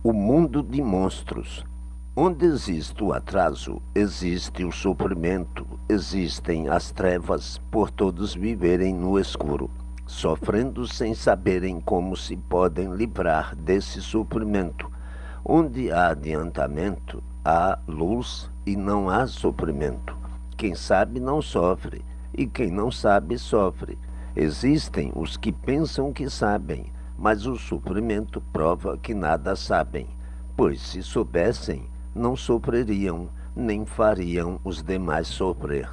O mundo de monstros. Onde existe o atraso, existe o sofrimento, existem as trevas, por todos viverem no escuro, sofrendo sem saberem como se podem livrar desse sofrimento. Onde há adiantamento, há luz e não há sofrimento. Quem sabe não sofre, e quem não sabe sofre. Existem os que pensam que sabem, mas o sofrimento prova que nada sabem, pois se soubessem, não sofreriam, nem fariam os demais sofrer.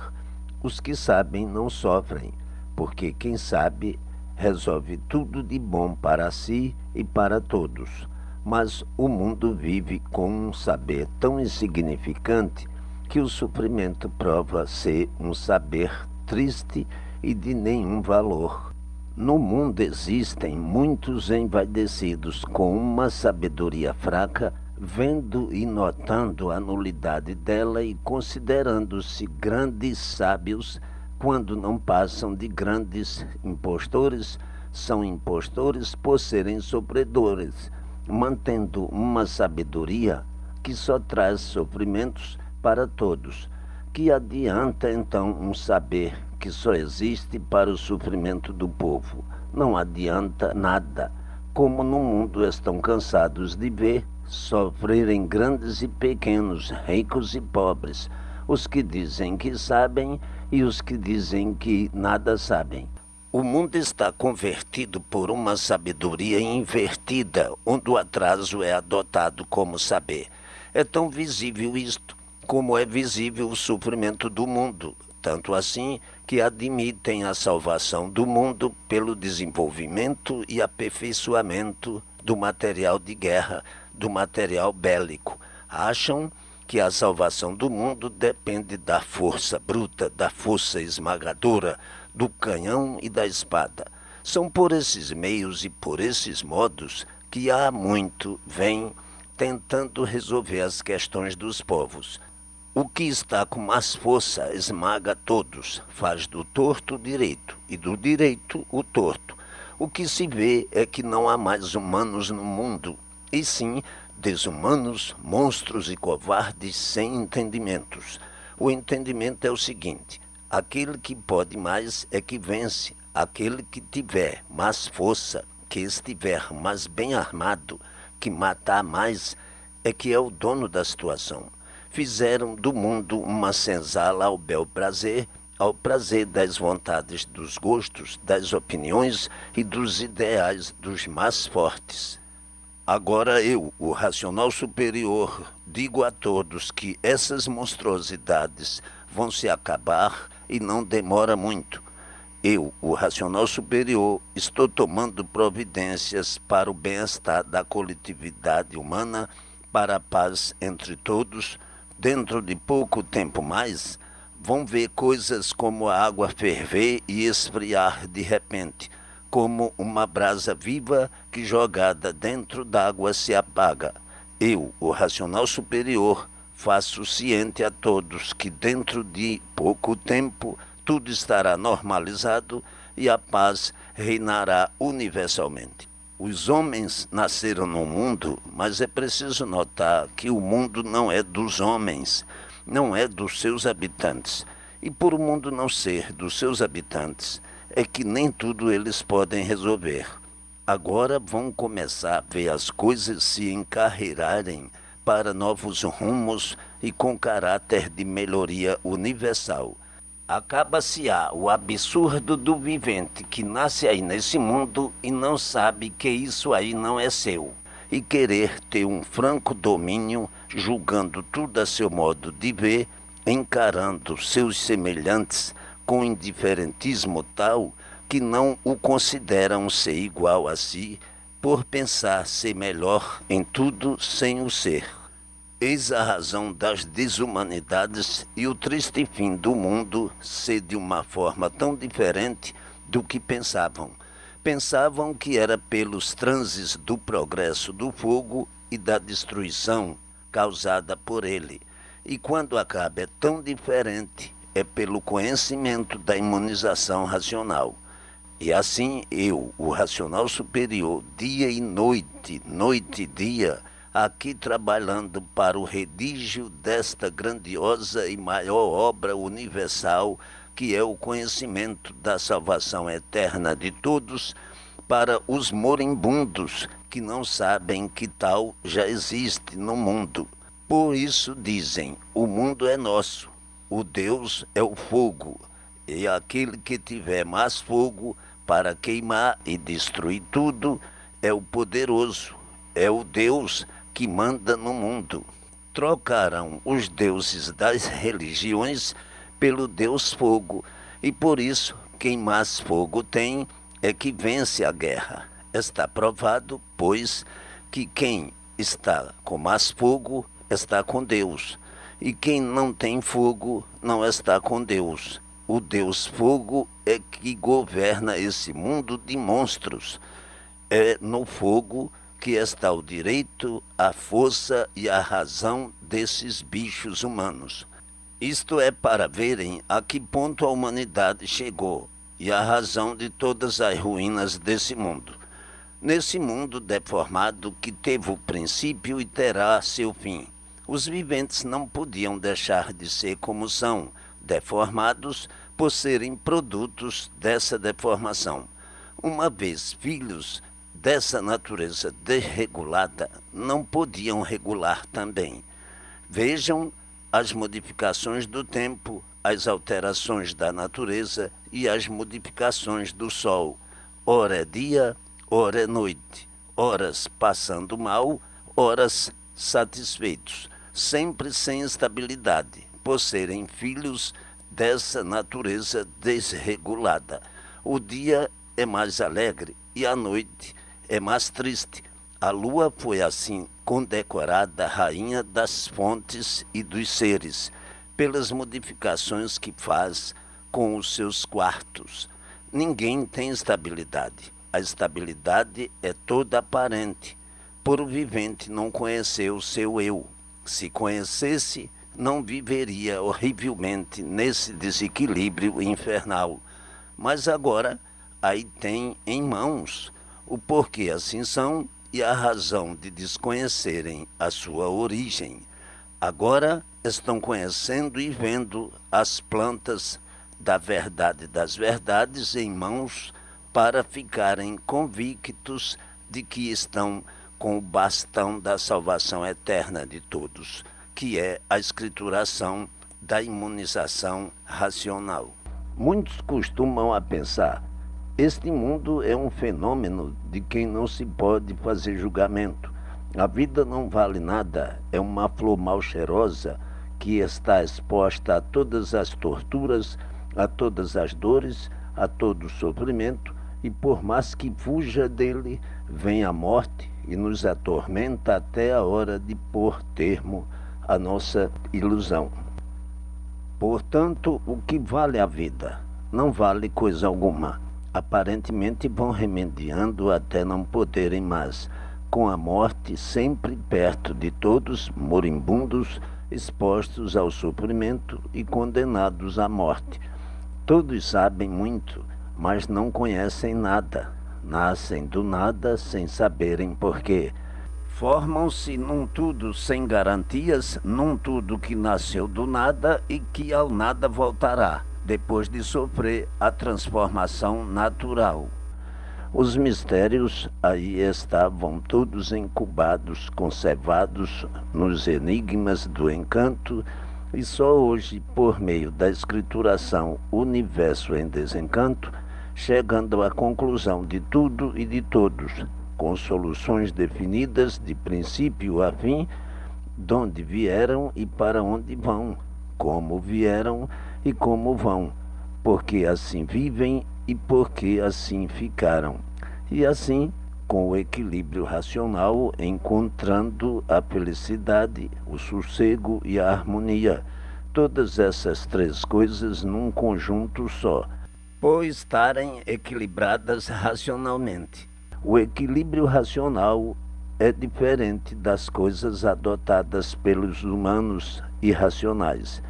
Os que sabem não sofrem, porque quem sabe resolve tudo de bom para si e para todos. Mas o mundo vive com um saber tão insignificante que o sofrimento prova ser um saber triste e de nenhum valor. No mundo existem muitos envaidecidos com uma sabedoria fraca, vendo e notando a nulidade dela e considerando-se grandes sábios, quando não passam de grandes impostores, são impostores por serem sofredores, mantendo uma sabedoria que só traz sofrimentos para todos. Que adianta então um saber que só existe para o sofrimento do povo? Não adianta nada, como no mundo estão cansados de ver sofrerem grandes e pequenos, ricos e pobres, os que dizem que sabem e os que dizem que nada sabem. O mundo está convertido por uma sabedoria invertida, onde o atraso é adotado como saber. É tão visível isto, como é visível o sofrimento do mundo, tanto assim que admitem a salvação do mundo pelo desenvolvimento e aperfeiçoamento do material de guerra, do material bélico. Acham que a salvação do mundo depende da força bruta, da força esmagadora, do canhão e da espada. São por esses meios e por esses modos que há muito vêm tentando resolver as questões dos povos. O que está com mais força esmaga todos, faz do torto o direito e do direito o torto. O que se vê é que não há mais humanos no mundo, e sim desumanos, monstros e covardes sem entendimentos. O entendimento é o seguinte: aquele que pode mais é que vence, aquele que tiver mais força, que estiver mais bem armado, que matar mais, é que é o dono da situação. Fizeram do mundo uma senzala ao bel prazer, ao prazer das vontades, dos gostos, das opiniões e dos ideais dos mais fortes. Agora eu, o racional superior, digo a todos que essas monstruosidades vão se acabar e não demora muito. Eu, o racional superior, estou tomando providências para o bem-estar da coletividade humana, para a paz entre todos. Dentro de pouco tempo mais, vão ver coisas como a água ferver e esfriar de repente, como uma brasa viva que jogada dentro d'água se apaga. Eu, o racional superior, faço ciente a todos que dentro de pouco tempo tudo estará normalizado e a paz reinará universalmente. Os homens nasceram no mundo, mas é preciso notar que o mundo não é dos homens, não é dos seus habitantes. E por o mundo não ser dos seus habitantes, é que nem tudo eles podem resolver. Agora vão começar a ver as coisas se encarreirarem para novos rumos e com caráter de melhoria universal. Acaba-se-á o absurdo do vivente que nasce aí nesse mundo e não sabe que isso aí não é seu, e querer ter um franco domínio, julgando tudo a seu modo de ver, encarando seus semelhantes com indiferentismo tal que não o consideram ser igual a si, por pensar ser melhor em tudo sem o ser. Eis a razão das desumanidades e o triste fim do mundo ser de uma forma tão diferente do que pensavam. Pensavam que era pelos transes do progresso do fogo e da destruição causada por ele. E quando acaba é tão diferente, é pelo conhecimento da imunização racional. E assim eu, o racional superior, dia e noite, noite e dia, aqui trabalhando para o redígio desta grandiosa e maior obra universal, que é o conhecimento da salvação eterna de todos, para os moribundos que não sabem que tal já existe no mundo. Por isso dizem: o mundo é nosso, o Deus é o fogo, e aquele que tiver mais fogo para queimar e destruir tudo é o poderoso, é o Deus que manda no mundo. Trocarão os deuses das religiões pelo Deus fogo, e por isso quem mais fogo tem é que vence a guerra. Está provado, pois, que quem está com mais fogo está com Deus, e quem não tem fogo não está com Deus. O Deus fogo é que governa esse mundo de monstros. É no fogo que está o direito, a força e a razão desses bichos humanos. Isto é para verem a que ponto a humanidade chegou e a razão de todas as ruínas desse mundo. Nesse mundo deformado que teve o princípio e terá seu fim, os viventes não podiam deixar de ser como são, deformados por serem produtos dessa deformação. Uma vez filhos dessa natureza desregulada, não podiam regular também. Vejam as modificações do tempo, as alterações da natureza e as modificações do sol. Ora é dia, ora é noite, horas passando mal, horas satisfeitos, sempre sem estabilidade, por serem filhos dessa natureza desregulada. O dia é mais alegre e a noite é mais triste. A lua foi assim condecorada rainha das fontes e dos seres, pelas modificações que faz com os seus quartos. Ninguém tem estabilidade. A estabilidade é toda aparente, por o vivente não conhecer o seu eu. Se conhecesse, não viveria horrivelmente nesse desequilíbrio infernal. Mas agora, aí tem em mãos o porquê assim são e a razão de desconhecerem a sua origem. Agora estão conhecendo e vendo as plantas da verdade das verdades em mãos para ficarem convictos de que estão com o bastão da salvação eterna de todos, que é a escrituração da imunização racional. Muitos costumam a pensar: este mundo é um fenômeno de quem não se pode fazer julgamento. A vida não vale nada, é uma flor mal cheirosa que está exposta a todas as torturas, a todas as dores, a todo o sofrimento, e por mais que fuja dele, vem a morte e nos atormenta até a hora de pôr termo à nossa ilusão. Portanto, o que vale a vida? Não vale coisa alguma. Aparentemente vão remediando até não poderem mais, com a morte sempre perto de todos, moribundos, expostos ao sofrimento e condenados à morte. Todos sabem muito, mas não conhecem nada. Nascem do nada sem saberem porquê. Formam-se num tudo sem garantias, num tudo que nasceu do nada e que ao nada voltará, depois de sofrer a transformação natural. Os mistérios aí estavam todos incubados, conservados nos enigmas do encanto, e só hoje, por meio da escrituração Universo em Desencanto, chegando à conclusão de tudo e de todos, com soluções definidas de princípio a fim, de onde vieram e para onde vão, como vieram e como vão, porque assim vivem e porque assim ficaram. E assim, com o equilíbrio racional, encontrando a felicidade, o sossego e a harmonia, todas essas três coisas num conjunto só, por estarem equilibradas racionalmente. O equilíbrio racional é diferente das coisas adotadas pelos humanos irracionais.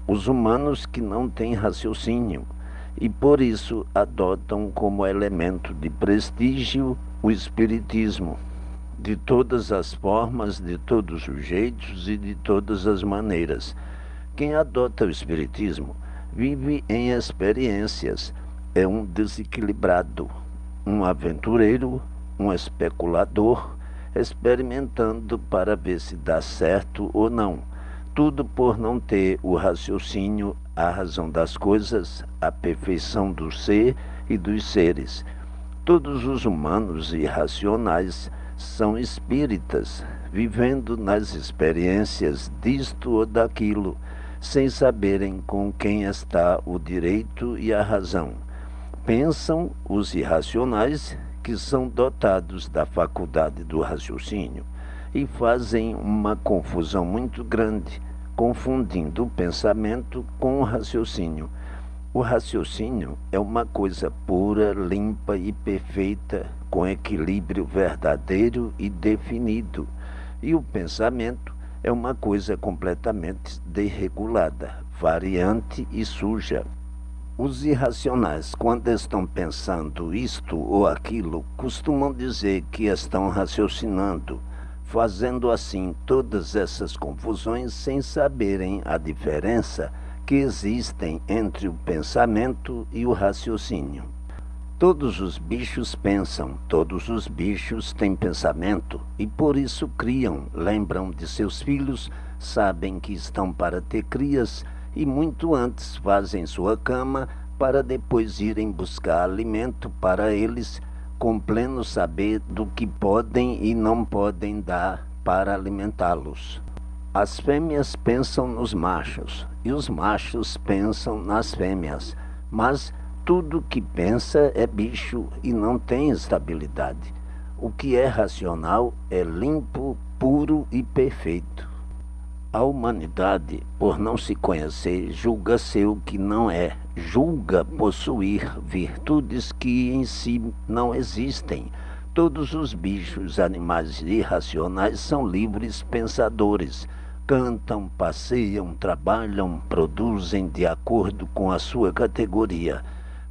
Os humanos que não têm raciocínio e por isso adotam como elemento de prestígio o espiritismo. de todas as formas, de todos os jeitos e de todas as maneiras. Quem adota o espiritismo vive em experiências, é um desequilibrado, um aventureiro, um especulador, experimentando para ver se dá certo ou não. Tudo por não ter o raciocínio, a razão das coisas, a perfeição do ser e dos seres. Todos os humanos irracionais são espíritas, vivendo nas experiências disto ou daquilo, sem saberem com quem está o direito e a razão. Pensam os irracionais, que são dotados da faculdade do raciocínio, e fazem uma confusão muito grande, confundindo o pensamento com o raciocínio. O raciocínio é uma coisa pura, limpa e perfeita, com equilíbrio verdadeiro e definido, e o pensamento é uma coisa completamente desregulada, variante e suja. Os irracionais, quando estão pensando isto ou aquilo, costumam dizer que estão raciocinando, fazendo assim todas essas confusões sem saberem a diferença que existem entre o pensamento e o raciocínio. Todos os bichos pensam, todos os bichos têm pensamento e por isso criam, lembram de seus filhos, sabem que estão para ter crias e muito antes fazem sua cama para depois irem buscar alimento para eles, com pleno saber do que podem e não podem dar para alimentá-los. As fêmeas pensam nos machos e os machos pensam nas fêmeas, mas tudo que pensa é bicho e não tem estabilidade. O que é racional é limpo, puro e perfeito. A humanidade, por não se conhecer, julga ser o que não é, julga possuir virtudes que em si não existem. Todos os bichos, animais irracionais são livres pensadores. Cantam, passeiam, trabalham, produzem de acordo com a sua categoria.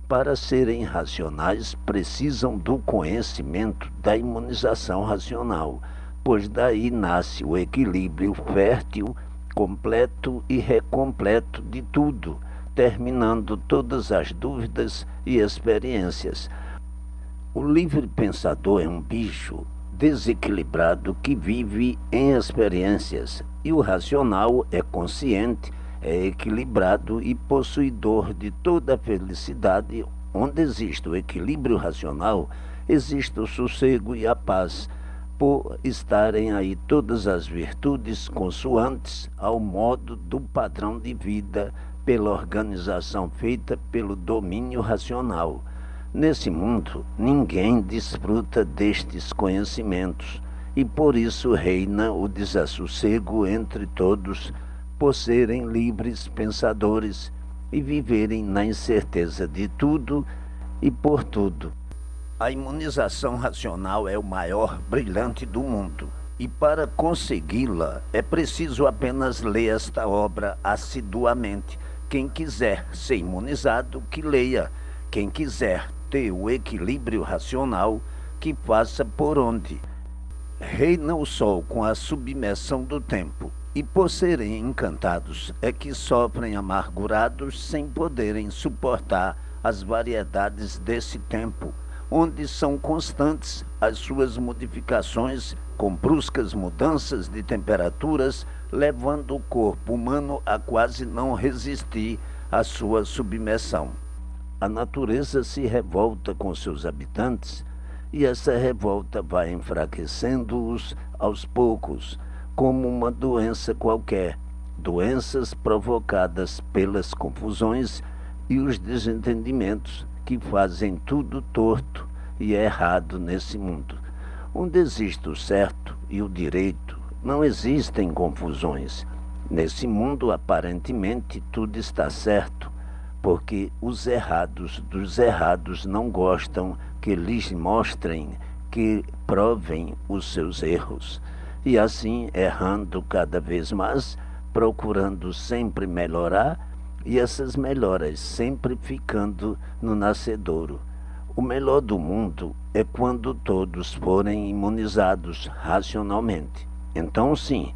Para serem racionais, precisam do conhecimento da imunização racional, pois daí nasce o equilíbrio fértil, completo e recompleto de tudo, terminando todas as dúvidas e experiências. O livre pensador é um bicho desequilibrado que vive em experiências, e o racional é consciente, é equilibrado e possuidor de toda a felicidade. Onde existe o equilíbrio racional, existe o sossego e a paz, por estarem aí todas as virtudes consoantes ao modo do padrão de vida, pela organização feita pelo domínio racional. Nesse mundo, ninguém desfruta destes conhecimentos, e por isso reina o desassossego entre todos, por serem livres pensadores e viverem na incerteza de tudo e por tudo. A imunização racional é o maior brilhante do mundo, e para consegui-la é preciso apenas ler esta obra assiduamente. Quem quiser ser imunizado, que leia. Quem quiser ter o equilíbrio racional, que faça por onde. Reina o sol com a submersão do tempo, e por serem encantados é que sofrem amargurados sem poderem suportar as variedades desse tempo, onde são constantes as suas modificações com bruscas mudanças de temperaturas, levando o corpo humano a quase não resistir à sua submersão. A natureza se revolta com seus habitantes e essa revolta vai enfraquecendo-os aos poucos, como uma doença qualquer, doenças provocadas pelas confusões e os desentendimentos que fazem tudo torto e errado nesse mundo. Onde existe o certo e o direito, não existem confusões. Nesse mundo, aparentemente, tudo está certo, porque os errados dos errados não gostam que lhes mostrem, que provem os seus erros. E assim, errando cada vez mais, procurando sempre melhorar, e essas melhoras sempre ficando no nascedouro. O melhor do mundo é quando todos forem imunizados racionalmente. Então, sim,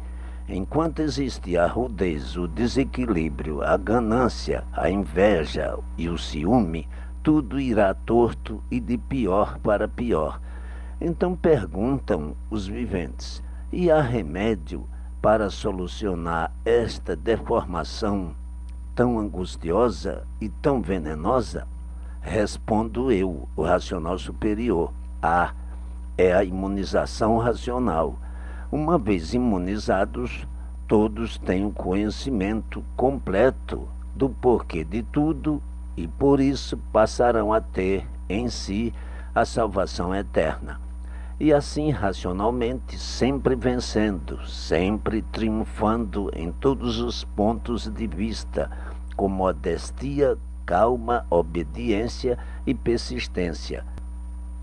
enquanto existe a rudez, o desequilíbrio, a ganância, a inveja e o ciúme, tudo irá torto e de pior para pior. Então perguntam os viventes: e há remédio para solucionar esta deformação tão angustiosa e tão venenosa? Respondo eu, o racional superior. É a imunização racional. Uma vez imunizados, todos têm o conhecimento completo do porquê de tudo e por isso passarão a ter em si a salvação eterna. E assim, racionalmente, sempre vencendo, sempre triunfando em todos os pontos de vista, com modestia, calma, obediência e persistência.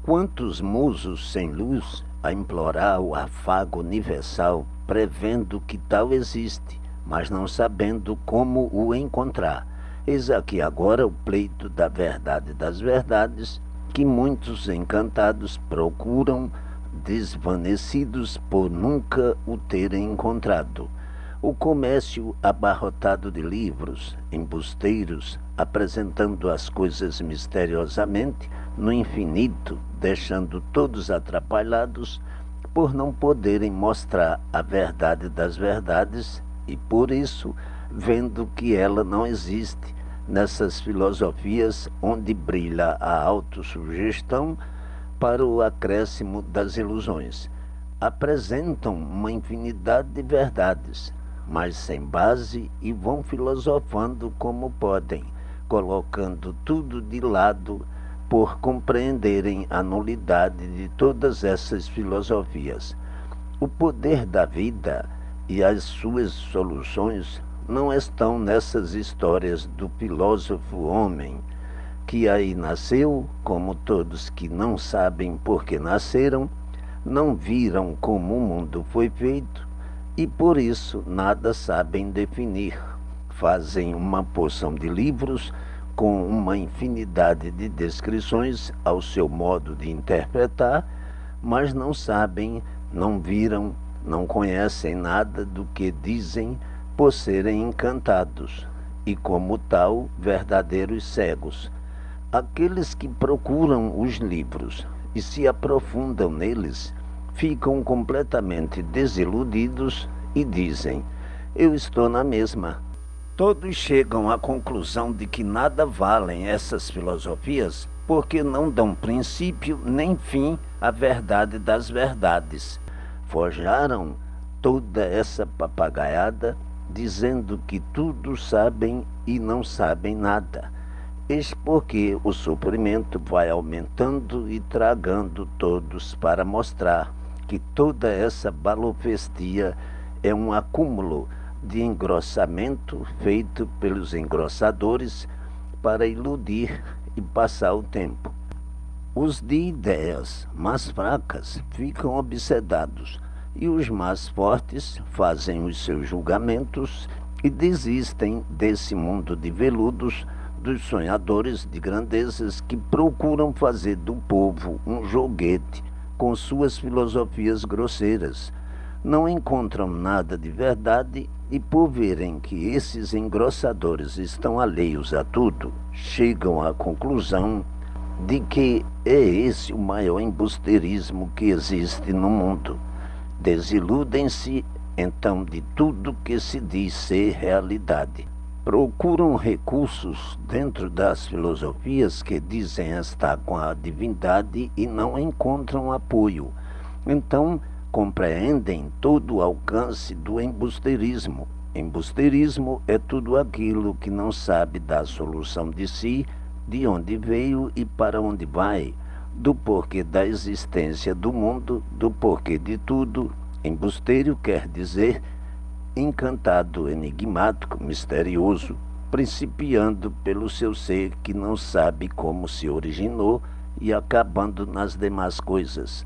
Quantos musos sem luz a implorar o afago universal, prevendo que tal existe, mas não sabendo como o encontrar. Eis aqui agora o pleito da verdade das verdades, que muitos encantados procuram, desvanecidos por nunca o terem encontrado. O comércio abarrotado de livros, embusteiros, apresentando as coisas misteriosamente, no infinito, deixando todos atrapalhados, por não poderem mostrar a verdade das verdades e, por isso, vendo que ela não existe nessas filosofias onde brilha a autossugestão para o acréscimo das ilusões. Apresentam uma infinidade de verdades, mas sem base, e vão filosofando como podem, colocando tudo de lado por compreenderem a nulidade de todas essas filosofias. O poder da vida e as suas soluções não estão nessas histórias do filósofo homem, que aí nasceu, como todos que não sabem por que nasceram, não viram como o mundo foi feito, e por isso nada sabem definir. Fazem uma porção de livros com uma infinidade de descrições ao seu modo de interpretar, mas não sabem, não viram, não conhecem nada do que dizem por serem encantados, e como tal, verdadeiros cegos. Aqueles que procuram os livros e se aprofundam neles, ficam completamente desiludidos e dizem: eu estou na mesma. Todos chegam à conclusão de que nada valem essas filosofias porque não dão princípio nem fim à verdade das verdades. Forjaram toda essa papagaiada dizendo que tudo sabem e não sabem nada. Eis porque o sofrimento vai aumentando e tragando todos para mostrar que toda essa balofestia é um acúmulo de engrossamento feito pelos engrossadores para iludir e passar o tempo. Os de ideias mais fracas ficam obsedados e os mais fortes fazem os seus julgamentos e desistem desse mundo de veludos dos sonhadores de grandezas que procuram fazer do povo um joguete com suas filosofias grosseiras. Não encontram nada de verdade e, por verem que esses engrossadores estão alheios a tudo, chegam à conclusão de que é esse o maior embusteirismo que existe no mundo. Desiludem-se, então, de tudo que se diz ser realidade. Procuram recursos dentro das filosofias que dizem estar com a divindade e não encontram apoio. Então, compreendem todo o alcance do embusteirismo. Embusteirismo é tudo aquilo que não sabe da solução de si, de onde veio e para onde vai, do porquê da existência do mundo, do porquê de tudo. Embusteiro quer dizer encantado, enigmático, misterioso, principiando pelo seu ser que não sabe como se originou e acabando nas demais coisas.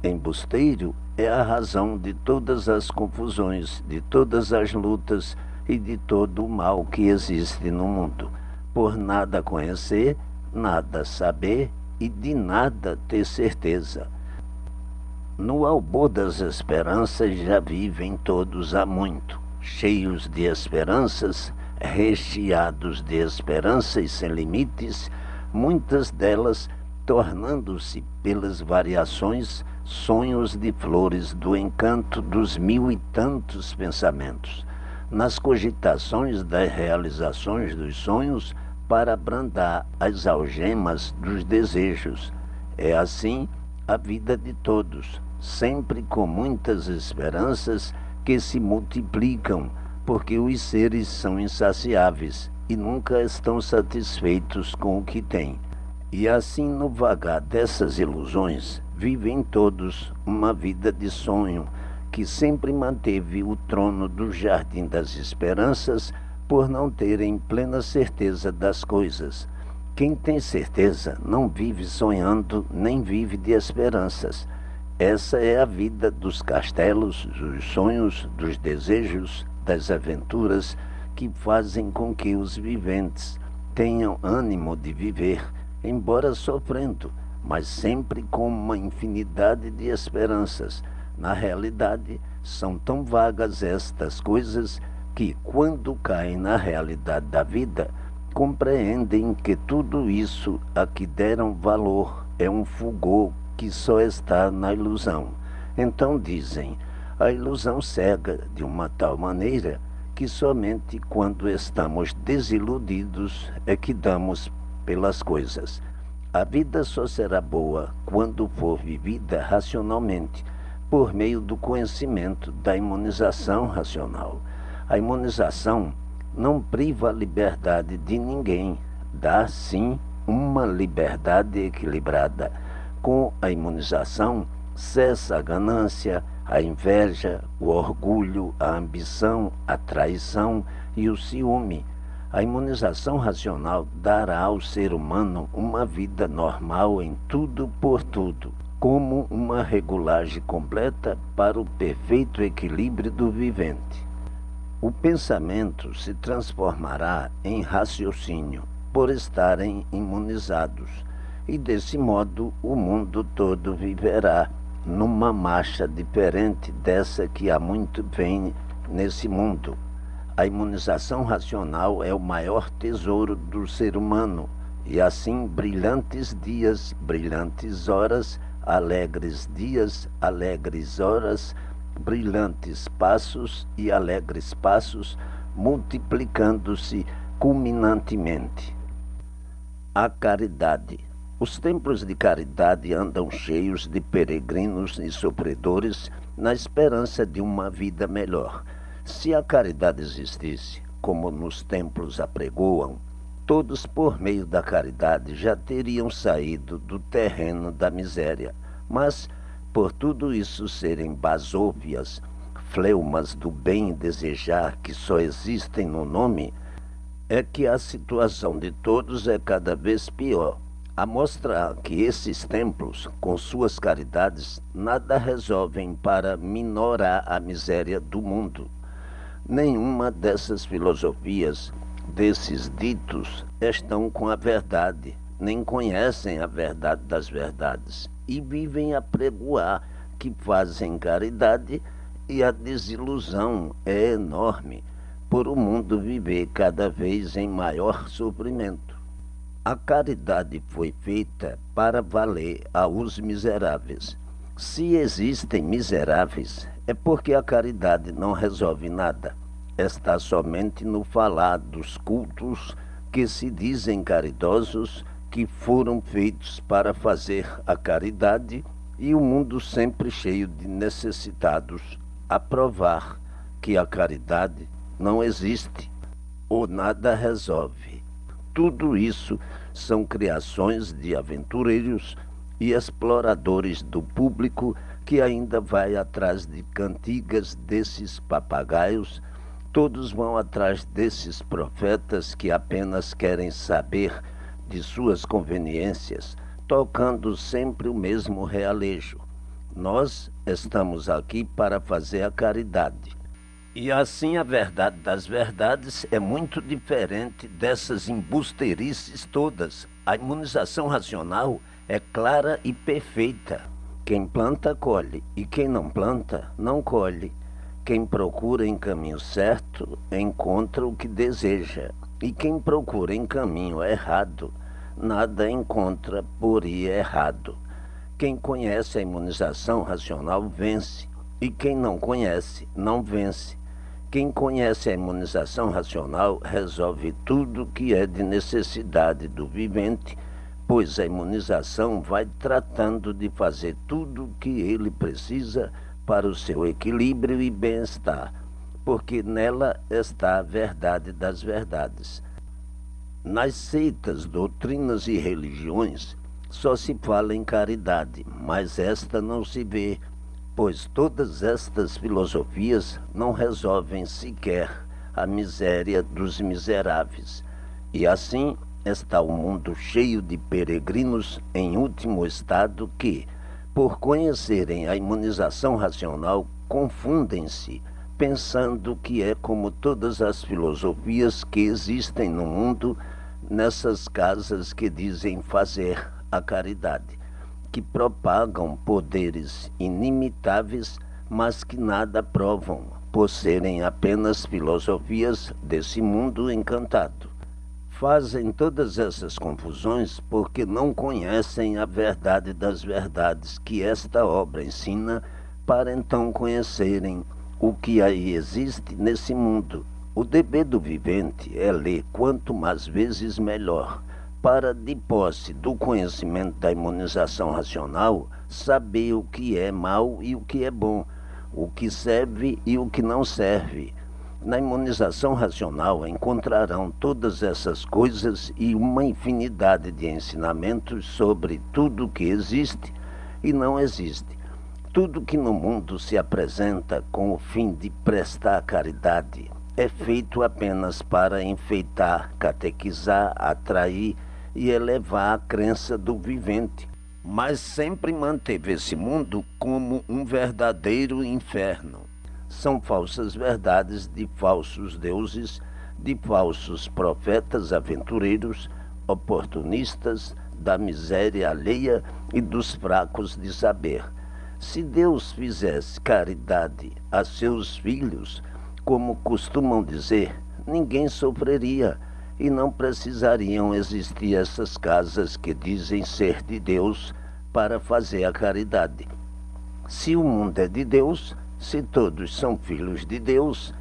Embusteiro é a razão de todas as confusões, de todas as lutas e de todo o mal que existe no mundo. Por nada conhecer, nada saber e de nada ter certeza. No albor das esperanças já vivem todos há muito, cheios de esperanças, recheados de esperanças sem limites, muitas delas tornando-se, pelas variações, sonhos de flores do encanto dos mil e tantos pensamentos, nas cogitações das realizações dos sonhos para abrandar as algemas dos desejos. É assim a vida de todos, sempre com muitas esperanças que se multiplicam, porque os seres são insaciáveis e nunca estão satisfeitos com o que têm. E assim, no vagar dessas ilusões, vivem todos uma vida de sonho, que sempre manteve o trono do jardim das esperanças, por não terem plena certeza das coisas. Quem tem certeza não vive sonhando, nem vive de esperanças. Essa é a vida dos castelos, dos sonhos, dos desejos, das aventuras, que fazem com que os viventes tenham ânimo de viver, embora sofrendo, mas sempre com uma infinidade de esperanças. Na realidade, são tão vagas estas coisas que, quando caem na realidade da vida, compreendem que tudo isso a que deram valor é um fulgor que só está na ilusão. Então dizem, a ilusão cega de uma tal maneira que somente quando estamos desiludidos é que damos pelas coisas. A vida só será boa quando for vivida racionalmente, por meio do conhecimento da imunização racional. A imunização não priva a liberdade de ninguém, dá sim uma liberdade equilibrada. Com a imunização, cessa a ganância, a inveja, o orgulho, a ambição, a traição e o ciúme. A imunização racional dará ao ser humano uma vida normal em tudo por tudo, como uma regulagem completa para o perfeito equilíbrio do vivente. O pensamento se transformará em raciocínio, por estarem imunizados, e desse modo o mundo todo viverá numa marcha diferente dessa que há muito vem nesse mundo. A imunização racional é o maior tesouro do ser humano, e assim brilhantes dias, brilhantes horas, alegres dias, alegres horas, brilhantes passos e alegres passos, multiplicando-se culminantemente. A caridade. Os templos de caridade andam cheios de peregrinos e sofredores na esperança de uma vida melhor. Se a caridade existisse, como nos templos apregoam, todos por meio da caridade já teriam saído do terreno da miséria. Mas, por tudo isso serem basófias, fleumas do bem desejar que só existem no nome, é que a situação de todos é cada vez pior. A mostrar que esses templos, com suas caridades, nada resolvem para minorar a miséria do mundo. Nenhuma dessas filosofias, desses ditos, estão com a verdade, nem conhecem a verdade das verdades, e vivem a pregoar que fazem caridade, e a desilusão é enorme por o mundo viver cada vez em maior sofrimento. A caridade foi feita para valer aos miseráveis. Se existem miseráveis, é porque a caridade não resolve nada. Está somente no falar dos cultos que se dizem caridosos, que foram feitos para fazer a caridade, e o mundo sempre cheio de necessitados a provar que a caridade não existe ou nada resolve. Tudo isso são criações de aventureiros e exploradores do público que ainda vai atrás de cantigas desses papagaios. Todos vão atrás desses profetas que apenas querem saber de suas conveniências, tocando sempre o mesmo realejo. Nós estamos aqui para fazer a caridade. E assim a verdade das verdades é muito diferente dessas embusteirices todas. A imunização racional é clara e perfeita. Quem planta, colhe, e quem não planta, não colhe. Quem procura em caminho certo, encontra o que deseja, e quem procura em caminho errado, nada encontra por ir errado. Quem conhece a imunização racional vence, e quem não conhece, não vence. Quem conhece a imunização racional resolve tudo que é de necessidade do vivente, pois a imunização vai tratando de fazer tudo o que ele precisa para o seu equilíbrio e bem-estar, porque nela está a verdade das verdades. Nas seitas, doutrinas e religiões, só se fala em caridade, mas esta não se vê, pois todas estas filosofias não resolvem sequer a miséria dos miseráveis. E assim está o mundo cheio de peregrinos em último estado que, por conhecerem a imunização racional, confundem-se, pensando que é como todas as filosofias que existem no mundo, nessas casas que dizem fazer a caridade, que propagam poderes inimitáveis, mas que nada provam, por serem apenas filosofias desse mundo encantado. Fazem todas essas confusões porque não conhecem a verdade das verdades que esta obra ensina, para então conhecerem o que aí existe nesse mundo. O dever do vivente é ler quanto mais vezes melhor, para, de posse do conhecimento da imunização racional, saber o que é mal e o que é bom, o que serve e o que não serve. Na imunização racional encontrarão todas essas coisas e uma infinidade de ensinamentos sobre tudo o que existe e não existe. Tudo que no mundo se apresenta com o fim de prestar caridade é feito apenas para enfeitar, catequizar, atrair e elevar a crença do vivente, mas sempre manteve esse mundo como um verdadeiro inferno. São falsas verdades de falsos deuses, de falsos profetas aventureiros, oportunistas, da miséria alheia e dos fracos de saber. Se Deus fizesse caridade a seus filhos, como costumam dizer, ninguém sofreria e não precisariam existir essas casas que dizem ser de Deus para fazer a caridade. Se o mundo é de Deus, se todos são filhos de Deus,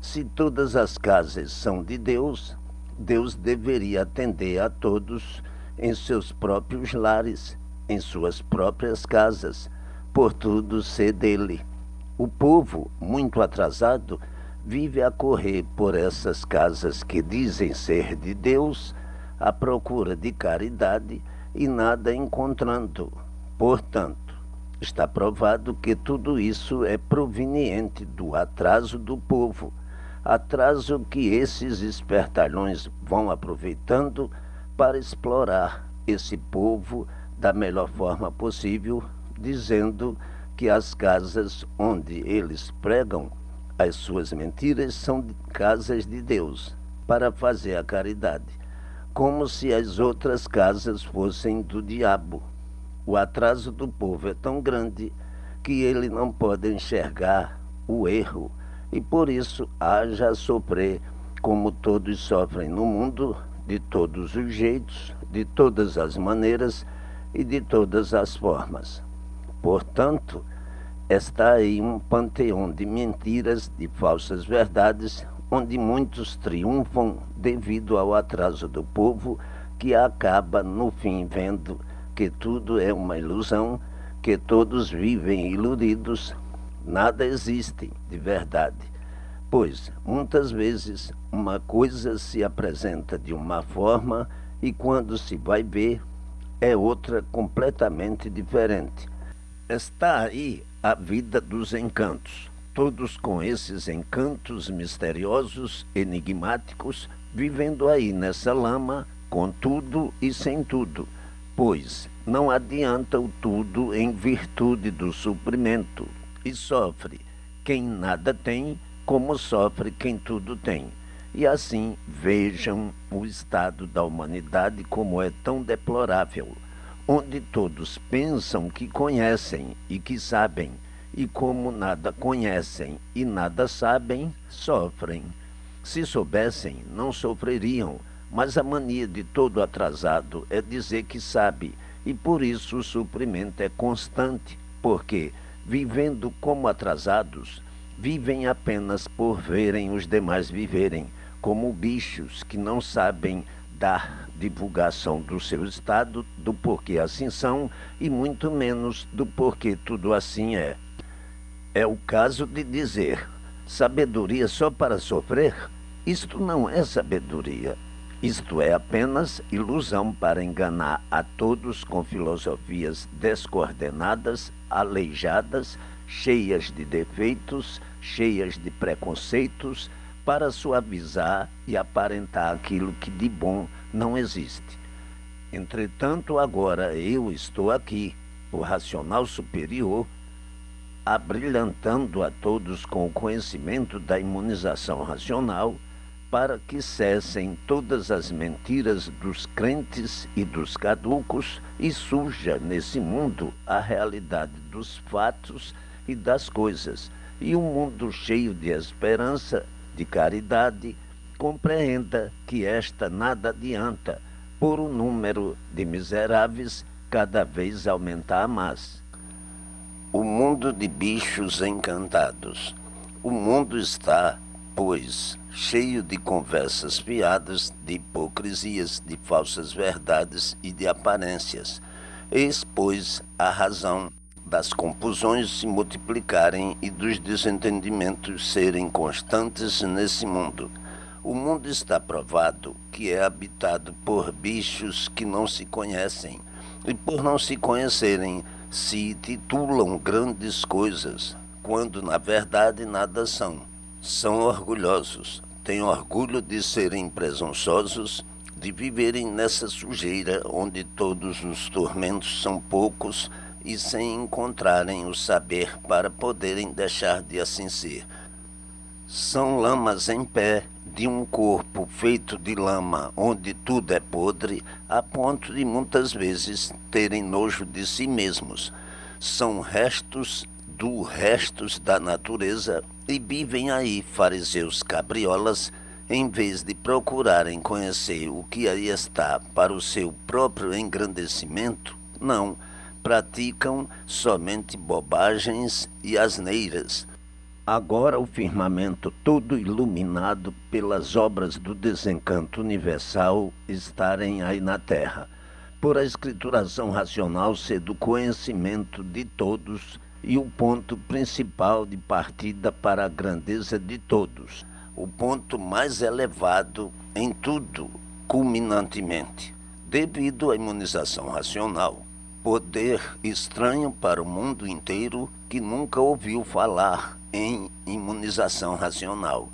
se todas as casas são de Deus, Deus deveria atender a todos em seus próprios lares, em suas próprias casas, por tudo ser dele. O povo, muito atrasado, vive a correr por essas casas que dizem ser de Deus, à procura de caridade e nada encontrando. Portanto, está provado que tudo isso é proveniente do atraso do povo, atraso que esses espertalhões vão aproveitando para explorar esse povo da melhor forma possível, dizendo que as casas onde eles pregam as suas mentiras são casas de Deus, para fazer a caridade, como se as outras casas fossem do diabo. O atraso do povo é tão grande que ele não pode enxergar o erro e por isso haja a sofrer como todos sofrem no mundo, de todos os jeitos, de todas as maneiras e de todas as formas. Portanto, está aí um panteão de mentiras, de falsas verdades, onde muitos triunfam devido ao atraso do povo, que acaba no fim vendo que tudo é uma ilusão, que todos vivem iludidos, nada existe de verdade. Pois, muitas vezes, uma coisa se apresenta de uma forma e quando se vai ver, é outra completamente diferente. Está aí a vida dos encantos, todos com esses encantos misteriosos, enigmáticos, vivendo aí nessa lama, com tudo e sem tudo, pois não adianta o tudo em virtude do suprimento, e sofre quem nada tem, como sofre quem tudo tem. E assim vejam o estado da humanidade como é tão deplorável. onde todos pensam que conhecem e que sabem, e como nada conhecem e nada sabem, sofrem. Se soubessem, não sofreriam, mas a mania de todo atrasado é dizer que sabe, e por isso o sofrimento é constante, porque, vivendo como atrasados, vivem apenas por verem os demais viverem, como bichos que não sabem dar divulgação do seu estado, do porquê assim são e muito menos do porquê tudo assim é. É o caso de dizer: sabedoria só para sofrer? Isto não é sabedoria. Isto é apenas ilusão para enganar a todos com filosofias descoordenadas, aleijadas, cheias de defeitos, cheias de preconceitos, para suavizar e aparentar aquilo que de bom não existe. Entretanto, agora eu estou aqui, o racional superior, abrilhantando a todos com o conhecimento da imunização racional, para que cessem todas as mentiras dos crentes e dos caducos e surja nesse mundo a realidade dos fatos e das coisas, e um mundo cheio de esperança, de caridade, compreenda que esta nada adianta, por o número de miseráveis cada vez aumentar mais. O mundo de bichos encantados. O mundo está, pois, cheio de conversas fiadas, de hipocrisias, de falsas verdades e de aparências. Eis, pois, a razão das confusões se multiplicarem e dos desentendimentos serem constantes nesse mundo. O mundo está provado que é habitado por bichos que não se conhecem, e por não se conhecerem, se titulam grandes coisas, quando na verdade nada são. São orgulhosos, têm orgulho de serem presunçosos, de viverem nessa sujeira onde todos os tormentos são poucos e sem encontrarem o saber para poderem deixar de assim ser. São lamas em pé de um corpo feito de lama onde tudo é podre, a ponto de muitas vezes terem nojo de si mesmos. São restos da natureza e vivem aí fariseus cabriolas, em vez de procurarem conhecer o que aí está para o seu próprio engrandecimento, não, praticam somente bobagens e asneiras. Agora o firmamento todo iluminado pelas obras do desencanto universal estarem aí na terra, por a escrituração racional ser do conhecimento de todos e o ponto principal de partida para a grandeza de todos, o ponto mais elevado em tudo, culminantemente, devido à imunização racional. Poder estranho para o mundo inteiro que nunca ouviu falar em imunização racional.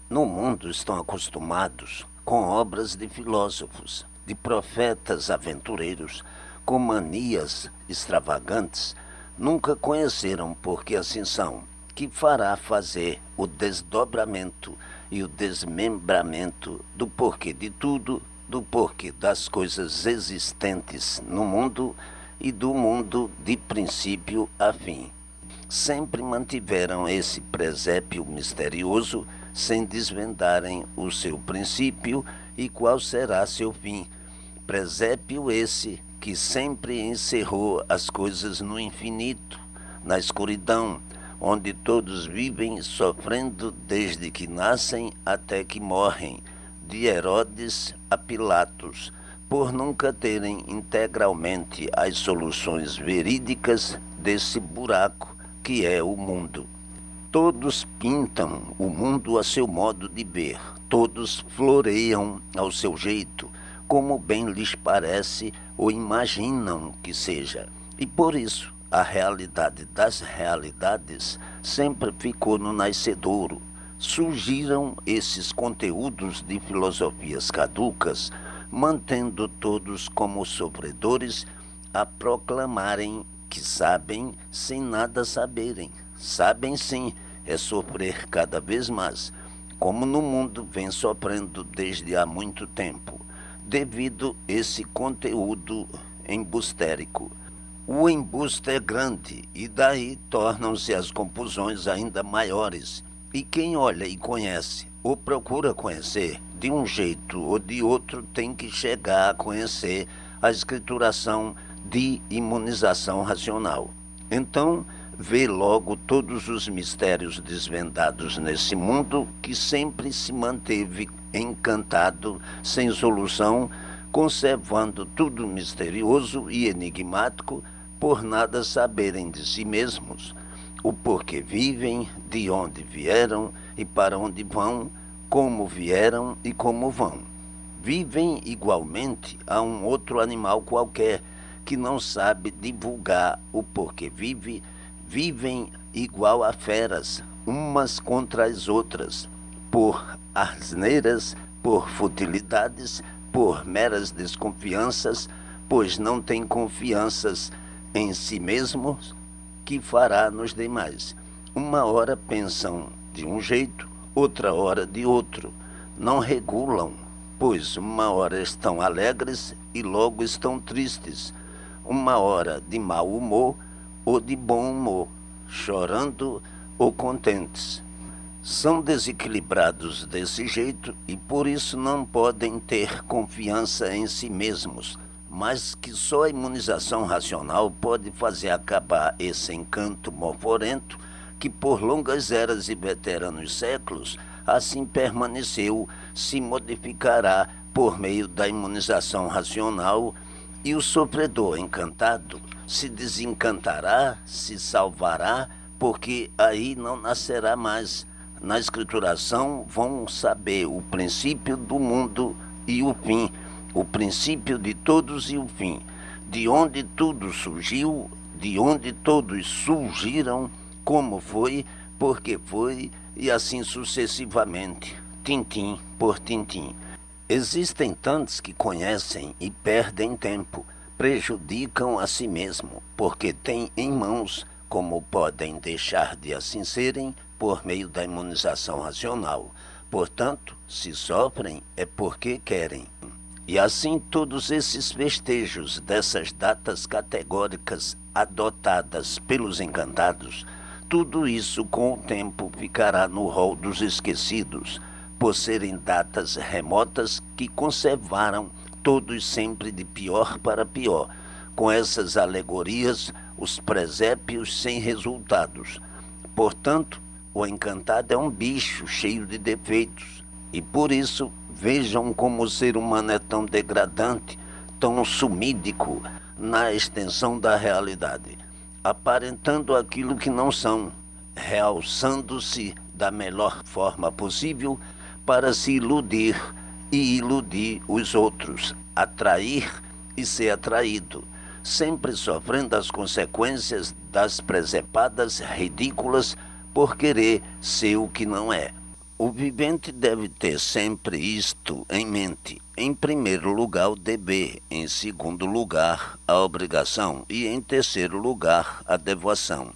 No mundo estão acostumados com obras de filósofos, de profetas aventureiros, com manias extravagantes, nunca conheceram porque assim são, que fará fazer o desdobramento e o desmembramento do porquê de tudo, do porquê das coisas existentes no mundo e do mundo de princípio a fim. Sempre mantiveram esse presépio misterioso, sem desvendarem o seu princípio e qual será seu fim. Presépio esse que sempre encerrou as coisas no infinito, na escuridão, onde todos vivem sofrendo desde que nascem até que morrem, de Herodes a Pilatos, por nunca terem integralmente as soluções verídicas desse buraco que é o mundo. Todos pintam o mundo a seu modo de ver, todos floreiam ao seu jeito, como bem lhes parece ou imaginam que seja. E por isso, a realidade das realidades sempre ficou no nascedouro. Surgiram esses conteúdos de filosofias caducas, mantendo todos como sofredores a proclamarem que sabem sem nada saberem. Sabem sim, é sofrer cada vez mais, como no mundo vem sofrendo desde há muito tempo, devido esse conteúdo embustérico. O embuste é grande e daí tornam-se as confusões ainda maiores. E quem olha e conhece, ou procura conhecer, de um jeito ou de outro, tem que chegar a conhecer a escrituração de imunização racional. Então, vê logo todos os mistérios desvendados nesse mundo que sempre se manteve encantado, sem solução, conservando tudo misterioso e enigmático, por nada saberem de si mesmos, o porquê vivem, de onde vieram e para onde vão, como vieram e como vão. Vivem igualmente a um outro animal qualquer, que não sabe divulgar o porquê vive, vivem igual a feras, umas contra as outras, por asneiras, por futilidades, por meras desconfianças, pois não têm confianças em si mesmos, que fará nos demais. Uma hora pensam de um jeito, outra hora de outro. Não regulam, pois uma hora estão alegres e logo estão tristes. Uma hora de mau humor ou de bom humor, chorando ou contentes. São desequilibrados desse jeito e por isso não podem ter confiança em si mesmos, mas que só a imunização racional pode fazer acabar esse encanto morforento que por longas eras e veteranos séculos assim permaneceu, se modificará por meio da imunização racional e o sofredor encantado se desencantará, se salvará, porque aí não nascerá mais. Na escrituração vão saber o princípio do mundo e o fim, o princípio de todos e o fim, de onde tudo surgiu, de onde todos surgiram, como foi, porque foi, e assim sucessivamente, tintim por tintim. Existem tantos que conhecem e perdem tempo, prejudicam a si mesmo, porque têm em mãos, como podem deixar de assim serem, por meio da imunização racional. Portanto, se sofrem é porque querem. E assim todos esses festejos dessas datas categóricas adotadas pelos encantados, tudo isso com o tempo ficará no rol dos esquecidos, por serem datas remotas que conservaram todos sempre de pior para pior, com essas alegorias, os presépios sem resultados. Portanto, o encantado é um bicho cheio de defeitos, e por isso vejam como o ser humano é tão degradante, tão sumídico na extensão da realidade, aparentando aquilo que não são, realçando-se da melhor forma possível para se iludir e iludir os outros, atrair e ser atraído, sempre sofrendo as consequências das presepadas ridículas por querer ser o que não é. O vivente deve ter sempre isto em mente. Em primeiro lugar, o dever, em segundo lugar, a obrigação e, em terceiro lugar, a devoção.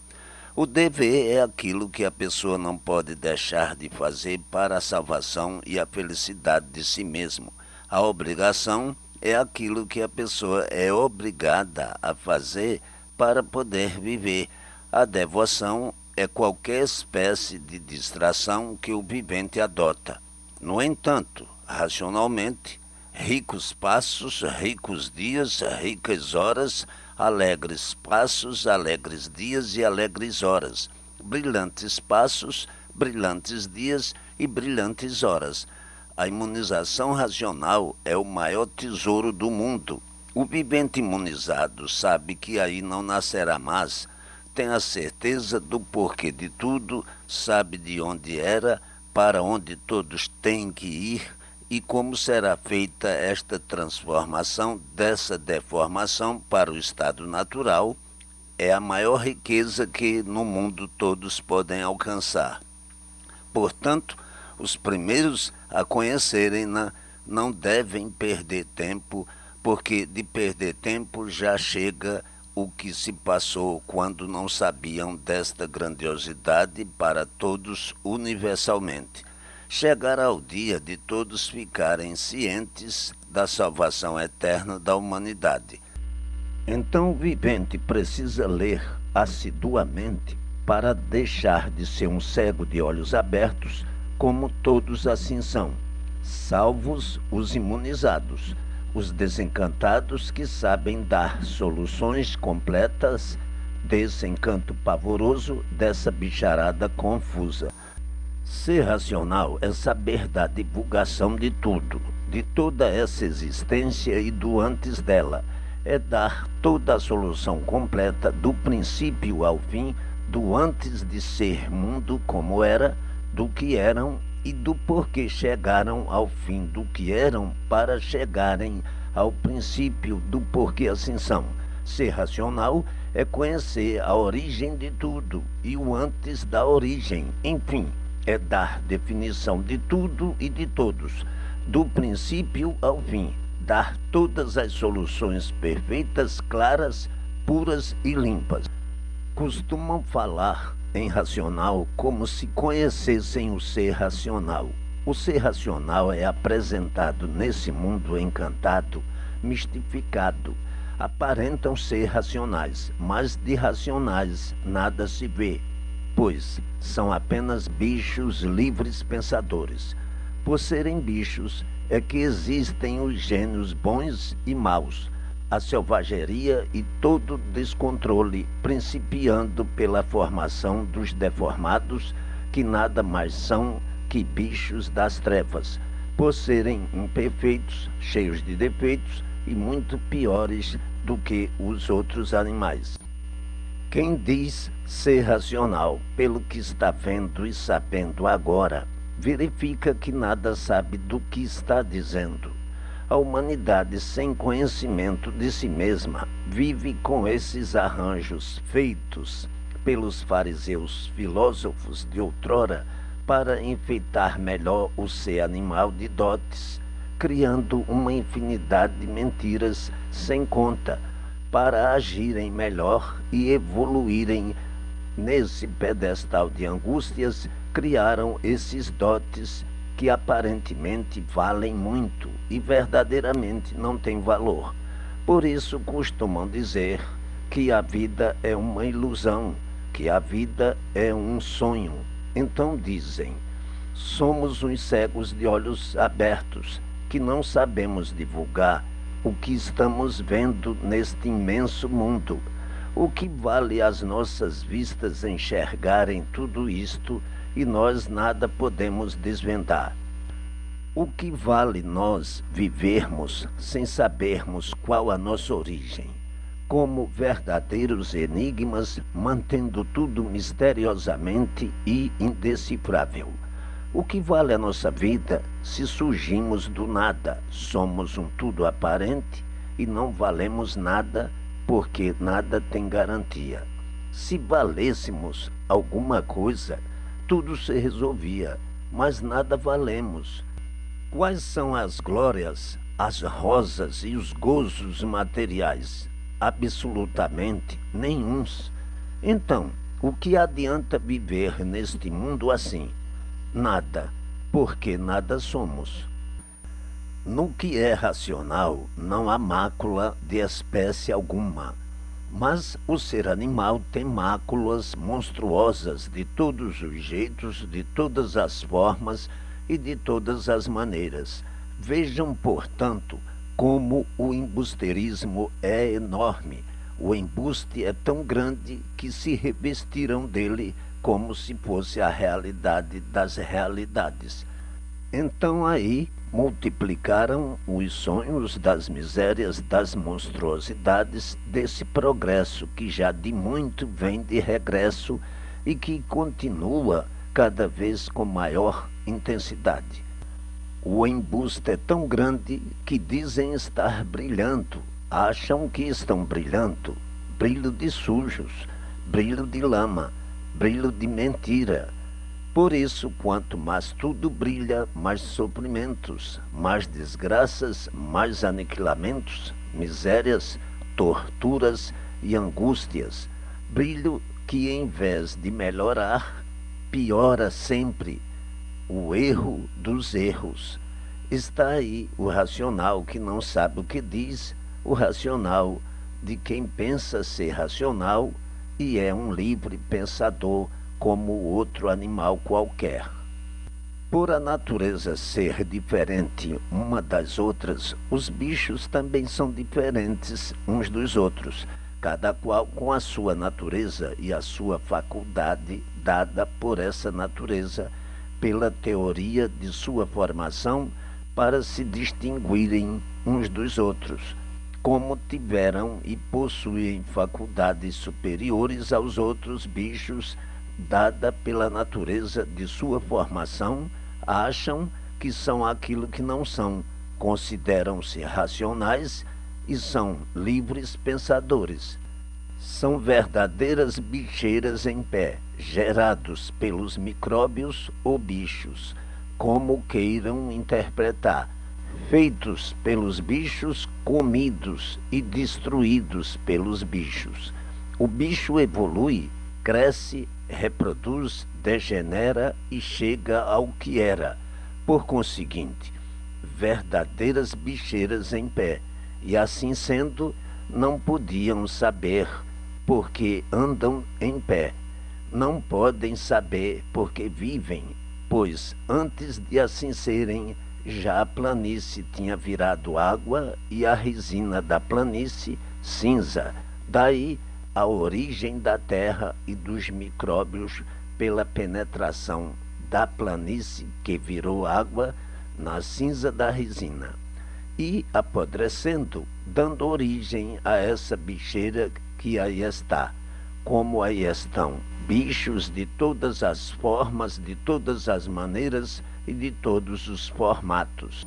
O dever é aquilo que a pessoa não pode deixar de fazer para a salvação e a felicidade de si mesmo. A obrigação é aquilo que a pessoa é obrigada a fazer para poder viver. A devoção é qualquer espécie de distração que o vivente adota. No entanto, racionalmente, ricos passos, ricos dias, ricas horas, alegres passos, alegres dias e alegres horas, brilhantes passos, brilhantes dias e brilhantes horas. A imunização racional é o maior tesouro do mundo. O vivente imunizado sabe que aí não nascerá mais, tem a certeza do porquê de tudo, sabe de onde era, para onde todos têm que ir e como será feita esta transformação dessa deformação para o estado natural. É a maior riqueza que no mundo todos podem alcançar. Portanto, os primeiros a conhecerem-na não devem perder tempo, porque de perder tempo já chega o que se passou quando não sabiam desta grandiosidade para todos universalmente. Chegará o dia de todos ficarem cientes da salvação eterna da humanidade. Então o vivente precisa ler assiduamente para deixar de ser um cego de olhos abertos, como todos assim são, salvos os imunizados, os desencantados que sabem dar soluções completas desse encanto pavoroso, dessa bicharada confusa. Ser racional é saber da divulgação de tudo, de toda essa existência e do antes dela. É dar toda a solução completa, do princípio ao fim, do antes de ser mundo como era, do que eram e do porquê chegaram ao fim do que eram para chegarem ao princípio do porquê assim são. Ser racional é conhecer a origem de tudo e o antes da origem, enfim, é dar definição de tudo e de todos, do princípio ao fim, dar todas as soluções perfeitas, claras, puras e limpas. Costumam falar em racional como se conhecessem o ser racional. O ser racional é apresentado nesse mundo encantado, mistificado. Aparentam ser racionais, mas de racionais nada se vê, pois são apenas bichos livres pensadores. Por serem bichos, é que existem os gênios bons e maus, a selvageria e todo descontrole, principiando pela formação dos deformados, que nada mais são que bichos das trevas, por serem imperfeitos, cheios de defeitos e muito piores do que os outros animais. Quem diz ser racional, pelo que está vendo e sabendo agora, verifica que nada sabe do que está dizendo. A humanidade, sem conhecimento de si mesma, vive com esses arranjos feitos pelos fariseus filósofos de outrora para enfeitar melhor o ser animal de dotes, criando uma infinidade de mentiras sem conta, para agirem melhor e evoluírem nesse pedestal de angústias, criaram esses dotes que aparentemente valem muito e verdadeiramente não têm valor. Por isso costumam dizer que a vida é uma ilusão, que a vida é um sonho. Então dizem, somos uns cegos de olhos abertos, que não sabemos divulgar o que estamos vendo neste imenso mundo. O que vale as nossas vistas enxergarem tudo isto e nós nada podemos desvendar? O que vale nós vivermos sem sabermos qual a nossa origem? Como verdadeiros enigmas, mantendo tudo misteriosamente e indecifrável. O que vale a nossa vida se surgimos do nada, somos um tudo aparente e não valemos nada, porque nada tem garantia. Se valêssemos alguma coisa, tudo se resolvia, mas nada valemos. Quais são as glórias, as rosas e os gozos materiais? Absolutamente nenhuns. Então, o que adianta viver neste mundo assim? Nada, porque nada somos. No que é racional, não há mácula de espécie alguma, mas o ser animal tem máculas monstruosas de todos os jeitos, de todas as formas e de todas as maneiras. Vejam, portanto, como o embusteirismo é enorme. O embuste é tão grande que se revestiram dele como se fosse a realidade das realidades. Então aí multiplicaram os sonhos das misérias, das monstruosidades, desse progresso que já de muito vem de regresso e que continua cada vez com maior intensidade. O embuste é tão grande que dizem estar brilhando, acham que estão brilhando, brilho de sujos, brilho de lama, brilho de mentira. Por isso, quanto mais tudo brilha, mais sofrimentos, mais desgraças, mais aniquilamentos, misérias, torturas e angústias. Brilho que, em vez de melhorar, piora sempre. O erro dos erros. Está aí o racional que não sabe o que diz, o racional de quem pensa ser racional e é um livre pensador como outro animal qualquer. Por a natureza ser diferente uma das outras, os bichos também são diferentes uns dos outros, cada qual com a sua natureza e a sua faculdade dada por essa natureza, pela teoria de sua formação, para se distinguirem uns dos outros, como tiveram e possuem faculdades superiores aos outros bichos, dada pela natureza de sua formação, acham que são aquilo que não são, consideram-se racionais e são livres pensadores. São verdadeiras bicheiras em pé, gerados pelos micróbios ou bichos, como queiram interpretar, feitos pelos bichos, comidos e destruídos pelos bichos. O bicho evolui, cresce, reproduz, degenera e chega ao que era. Por conseguinte, verdadeiras bicheiras em pé, e assim sendo, não podiam saber porque andam em pé. Não podem saber porque vivem, pois antes de assim serem, já a planície tinha virado água e a resina da planície cinza. Daí a origem da terra e dos micróbios pela penetração da planície que virou água na cinza da resina. E apodrecendo, dando origem a essa bicheira que aí está, como aí estão bichos de todas as formas, de todas as maneiras e de todos os formatos.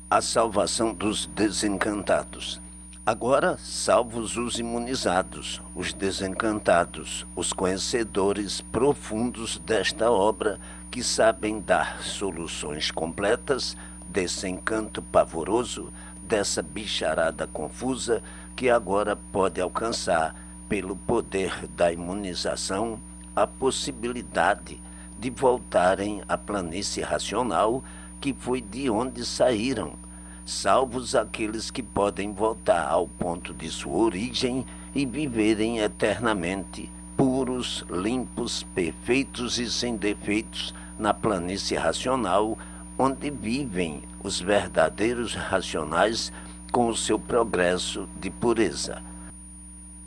A salvação dos desencantados. Agora, salvos os imunizados, os desencantados, os conhecedores profundos desta obra, que sabem dar soluções completas desse encanto pavoroso, dessa bicharada confusa, que agora pode alcançar, pelo poder da imunização, a possibilidade de voltarem à planície racional, que foi de onde saíram, salvos aqueles que podem voltar ao ponto de sua origem e viverem eternamente, puros, limpos, perfeitos e sem defeitos, na planície racional, onde vivem os verdadeiros racionais com o seu progresso de pureza.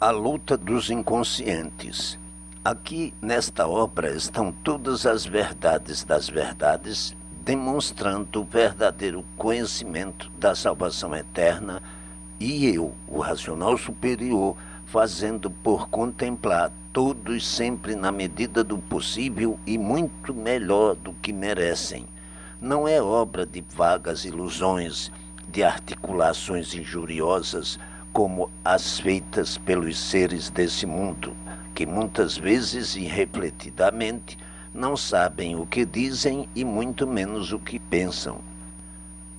A luta dos inconscientes. Aqui, nesta obra, estão todas as verdades das verdades, demonstrando o verdadeiro conhecimento da salvação eterna, e eu, o racional superior, fazendo por contemplar todos sempre na medida do possível e muito melhor do que merecem. Não é obra de vagas ilusões, de articulações injuriosas, como as feitas pelos seres desse mundo, que muitas vezes, irrefletidamente, não sabem o que dizem e muito menos o que pensam.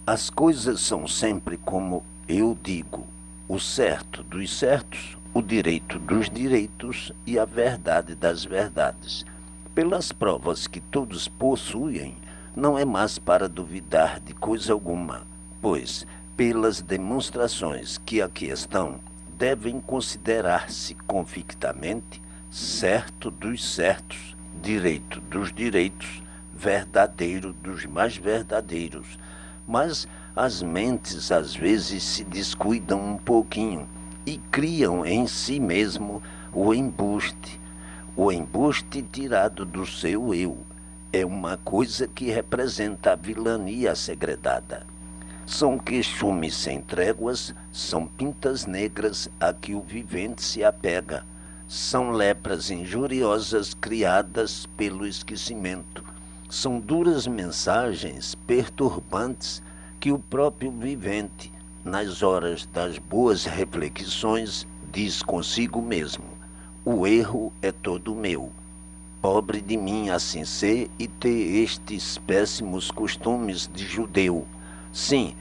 As coisas são sempre como eu digo, o certo dos certos, o direito dos direitos e a verdade das verdades. Pelas provas que todos possuem, não é mais para duvidar de coisa alguma, pois, pelas demonstrações que aqui estão, devem considerar-se convictamente certo dos certos, direito dos direitos, verdadeiro dos mais verdadeiros. Mas as mentes às vezes se descuidam um pouquinho e criam em si mesmo o embuste tirado do seu eu. É uma coisa que representa a vilania segredada. São queixumes sem tréguas, são pintas negras a que o vivente se apega. São lepras injuriosas criadas pelo esquecimento. São duras mensagens perturbantes que o próprio vivente, nas horas das boas reflexões, diz consigo mesmo: o erro é todo meu. Pobre de mim assim ser e ter estes péssimos costumes de judeu. Sim,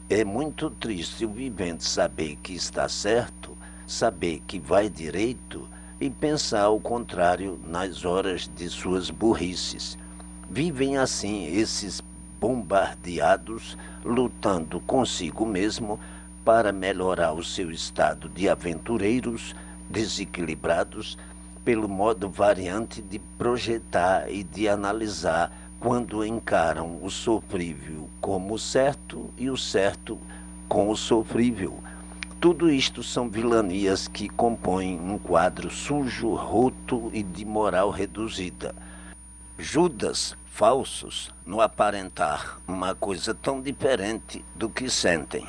é muito triste o vivente saber que está certo, saber que vai direito e pensar ao contrário nas horas de suas burrices. Vivem assim esses bombardeados, lutando consigo mesmo, para melhorar o seu estado de aventureiros desequilibrados pelo modo variante de projetar e de analisar quando encaram o sofrível como o certo e o certo com o sofrível. Tudo isto são vilanias que compõem um quadro sujo, roto e de moral reduzida. Judas falsos no aparentar uma coisa tão diferente do que sentem.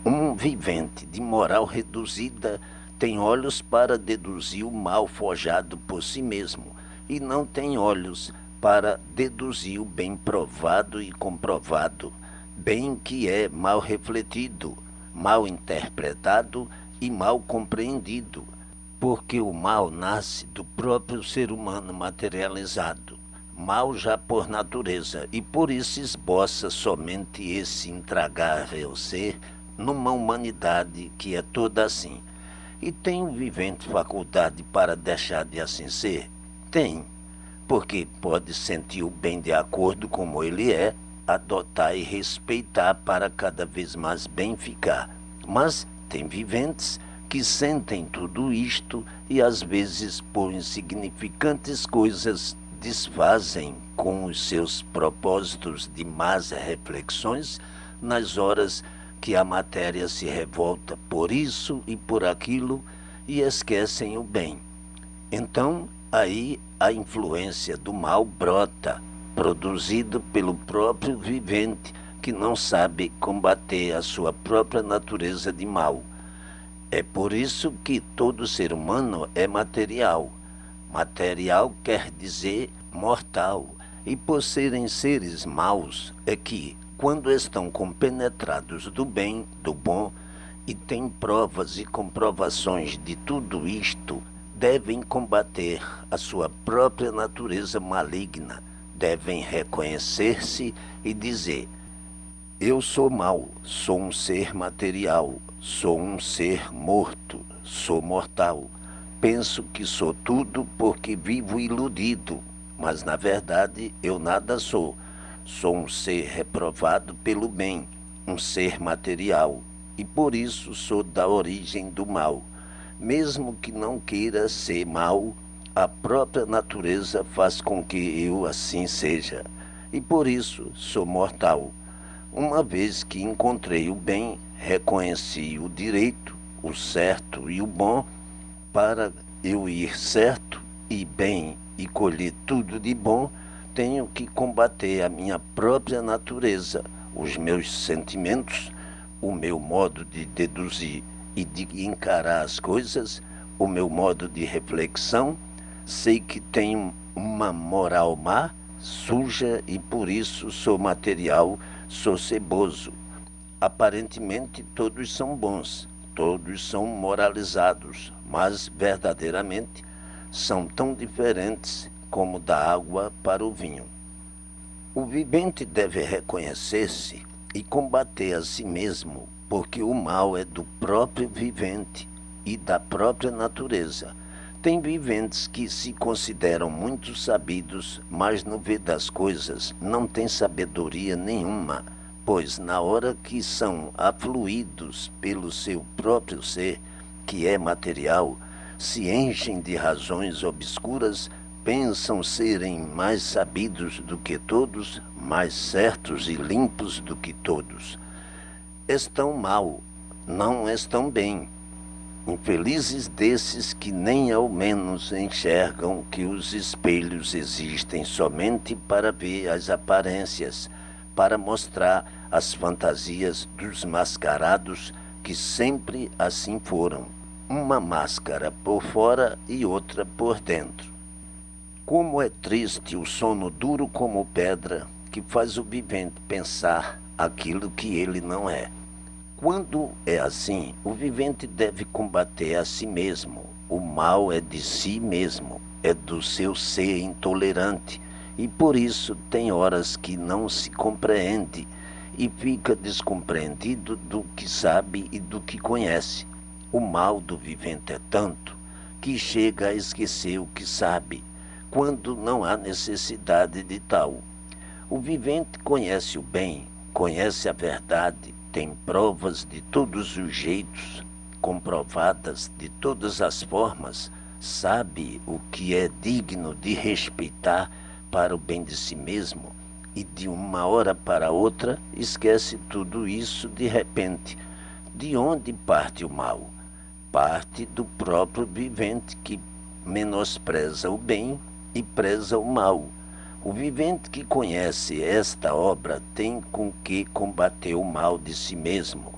Um vivente de moral reduzida tem olhos para deduzir o mal forjado por si mesmo e não tem olhos para deduzir o bem provado e comprovado, bem que é mal refletido, mal interpretado e mal compreendido, porque o mal nasce do próprio ser humano materializado, mal já por natureza, e por isso esboça somente esse intragável ser numa humanidade que é toda assim. E tem o vivente faculdade para deixar de assim ser? Tem, porque pode sentir o bem de acordo como ele é, adotar e respeitar para cada vez mais bem ficar. Mas tem viventes que sentem tudo isto e às vezes por insignificantes coisas desfazem com os seus propósitos de más reflexões nas horas que a matéria se revolta por isso e por aquilo e esquecem o bem. Então, aí a influência do mal brota, produzido pelo próprio vivente que não sabe combater a sua própria natureza de mal. É por isso que todo ser humano é material. Material quer dizer mortal, e por serem seres maus é que, quando estão compenetrados do bem, do bom, e têm provas e comprovações de tudo isto, devem combater a sua própria natureza maligna, devem reconhecer-se e dizer: eu sou mau, sou um ser material, sou um ser morto, sou mortal. Penso que sou tudo porque vivo iludido, mas na verdade eu nada sou. Sou um ser reprovado pelo bem, um ser material, e por isso sou da origem do mal. Mesmo que não queira ser mal, a própria natureza faz com que eu assim seja, e por isso sou mortal. Uma vez que encontrei o bem, reconheci o direito, o certo e o bom, para eu ir certo e bem e colher tudo de bom, tenho que combater a minha própria natureza, os meus sentimentos, o meu modo de deduzir e de encarar as coisas, o meu modo de reflexão. Sei que tenho uma moral má, suja, e por isso sou material, sou ceboso. Aparentemente todos são bons, todos são moralizados, mas verdadeiramente são tão diferentes como da água para o vinho. O vivente deve reconhecer-se e combater a si mesmo, porque o mal é do próprio vivente e da própria natureza. Tem viventes que se consideram muito sabidos, mas no ver das coisas não têm sabedoria nenhuma, pois na hora que são afluídos pelo seu próprio ser, que é material, se enchem de razões obscuras, pensam serem mais sabidos do que todos, mais certos e limpos do que todos. Estão mal, não estão bem. Infelizes desses que nem ao menos enxergam que os espelhos existem somente para ver as aparências, para mostrar as fantasias dos mascarados que sempre assim foram, uma máscara por fora e outra por dentro. Como é triste o sono duro como pedra que faz o vivente pensar aquilo que ele não é. Quando é assim, o vivente deve combater a si mesmo. O mal é de si mesmo, é do seu ser intolerante, e por isso tem horas que não se compreende e fica descompreendido do que sabe e do que conhece. O mal do vivente é tanto que chega a esquecer o que sabe, quando não há necessidade de tal. O vivente conhece o bem, conhece a verdade, tem provas de todos os jeitos, comprovadas de todas as formas, sabe o que é digno de respeitar para o bem de si mesmo, e de uma hora para outra esquece tudo isso de repente. De onde parte o mal? Parte do próprio vivente, que menospreza o bem e preza o mal. O vivente que conhece esta obra tem com que combater o mal de si mesmo.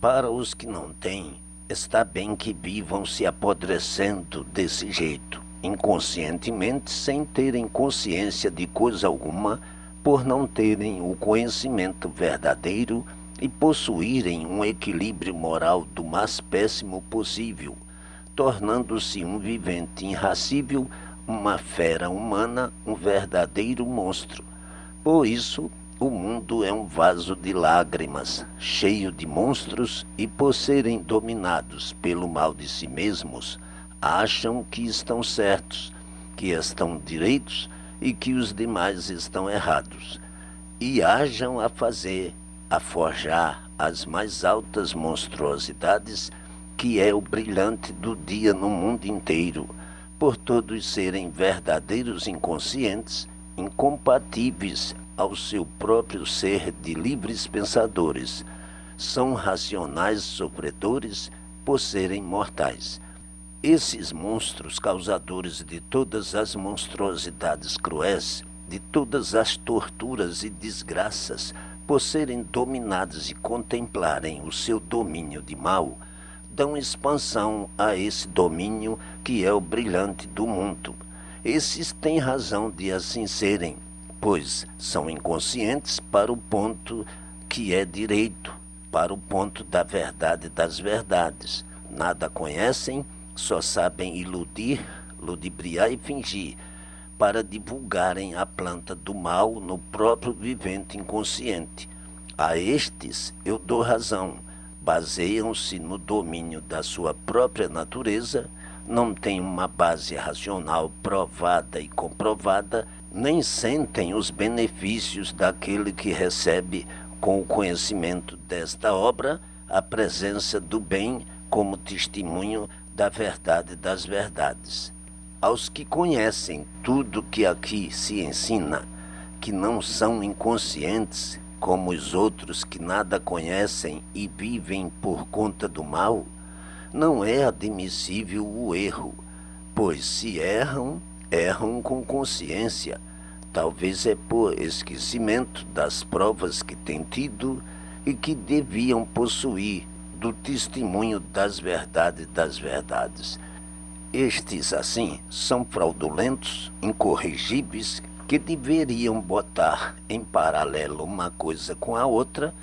Para os que não têm, está bem que vivam se apodrecendo desse jeito, inconscientemente, sem terem consciência de coisa alguma, por não terem o conhecimento verdadeiro e possuírem um equilíbrio moral do mais péssimo possível, tornando-se um vivente irracível, uma fera humana, um verdadeiro monstro. Por isso, o mundo é um vaso de lágrimas, cheio de monstros, e por serem dominados pelo mal de si mesmos, acham que estão certos, que estão direitos e que os demais estão errados, e hajam a fazer, a forjar as mais altas monstruosidades, que é o brilhante do dia no mundo inteiro, por todos serem verdadeiros inconscientes, incompatíveis ao seu próprio ser de livres pensadores. São racionais sofredores por serem mortais. Esses monstros, causadores de todas as monstruosidades cruéis, de todas as torturas e desgraças, por serem dominados e contemplarem o seu domínio de mal, dão expansão a esse domínio que é o brilhante do mundo. Esses têm razão de assim serem, pois são inconscientes para o ponto que é direito, para o ponto da verdade das verdades. Nada conhecem, só sabem iludir, ludibriar e fingir, para divulgarem a planta do mal no próprio vivente inconsciente. A estes eu dou razão. Baseiam-se no domínio da sua própria natureza, não têm uma base racional provada e comprovada, nem sentem os benefícios daquele que recebe, com o conhecimento desta obra, a presença do bem como testemunho da verdade das verdades. Aos que conhecem tudo que aqui se ensina, que não são inconscientes, como os outros que nada conhecem e vivem por conta do mal, não é admissível o erro, pois se erram, erram com consciência. Talvez é por esquecimento das provas que têm tido e que deviam possuir do testemunho das verdades. Estes, assim, são fraudulentos, incorrigíveis, que deveriam botar em paralelo uma coisa com a outra,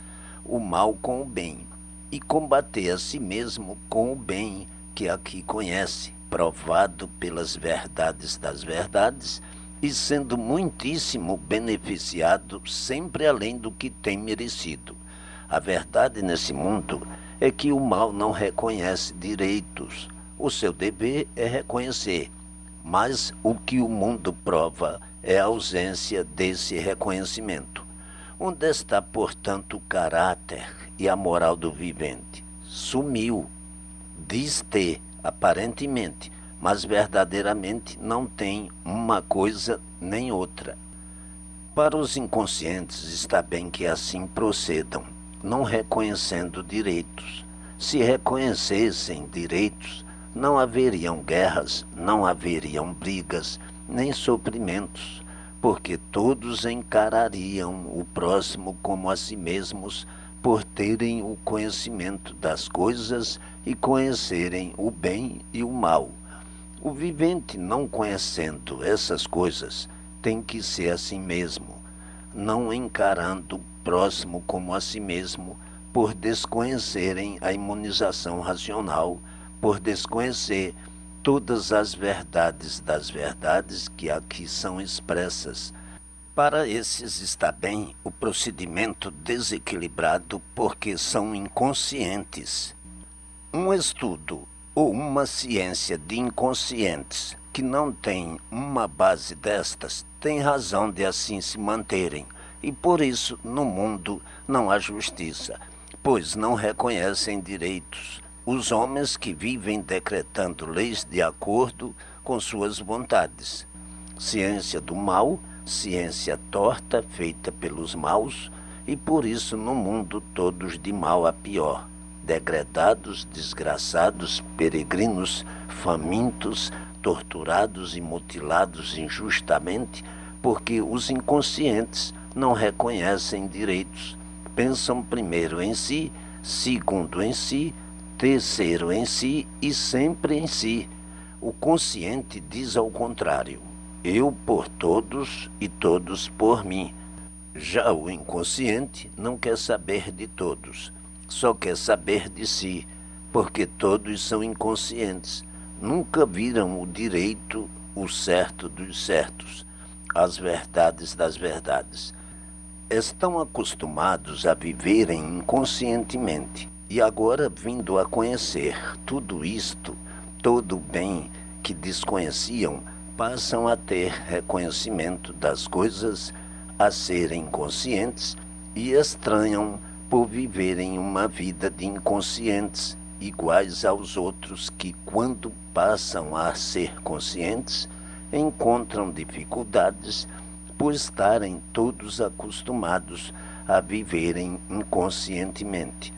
o mal com o bem, e combater a si mesmo com o bem que aqui conhece, provado pelas verdades das verdades, e sendo muitíssimo beneficiado sempre além do que tem merecido. A verdade nesse mundo é que o mal não reconhece direitos. O seu dever é reconhecer, mas o que o mundo prova é a ausência desse reconhecimento. Onde está, portanto, o caráter e a moral do vivente? Sumiu. Diz ter, aparentemente, mas verdadeiramente não tem uma coisa nem outra. Para os inconscientes está bem que assim procedam, não reconhecendo direitos. Se reconhecessem direitos, não haveriam guerras, não haveriam brigas, nem sofrimentos, porque todos encarariam o próximo como a si mesmos, por terem o conhecimento das coisas e conhecerem o bem e o mal. O vivente, não conhecendo essas coisas, tem que ser assim mesmo, não encarando o próximo como a si mesmo, por desconhecerem a imunização racional, por desconhecer todas as verdades das verdades que aqui são expressas. Para esses está bem o procedimento desequilibrado, porque são inconscientes. Um estudo ou uma ciência de inconscientes que não tem uma base destas tem razão de assim se manterem, e por isso no mundo não há justiça. pois não reconhecem direitos. Os homens que vivem decretando leis de acordo com suas vontades. Ciência do mal, ciência torta feita pelos maus, e por isso no mundo todos de mal a pior. Degradados, desgraçados, peregrinos, famintos, torturados e mutilados injustamente, porque os inconscientes não reconhecem direitos. Pensam primeiro em si, segundo em si, terceiro em si e sempre em si. O consciente diz ao contrário: eu por todos e todos por mim. Já o inconsciente não quer saber de todos, só quer saber de si, porque todos são inconscientes. Nunca viram o direito, o certo dos certos, as verdades das verdades. Estão acostumados a viverem inconscientemente e agora, vindo a conhecer tudo isto, todo o bem que desconheciam, passam a ter reconhecimento das coisas, a serem conscientes e estranham por viverem uma vida de inconscientes, iguais aos outros que, quando passam a ser conscientes, encontram dificuldades por estarem todos acostumados a viverem inconscientemente.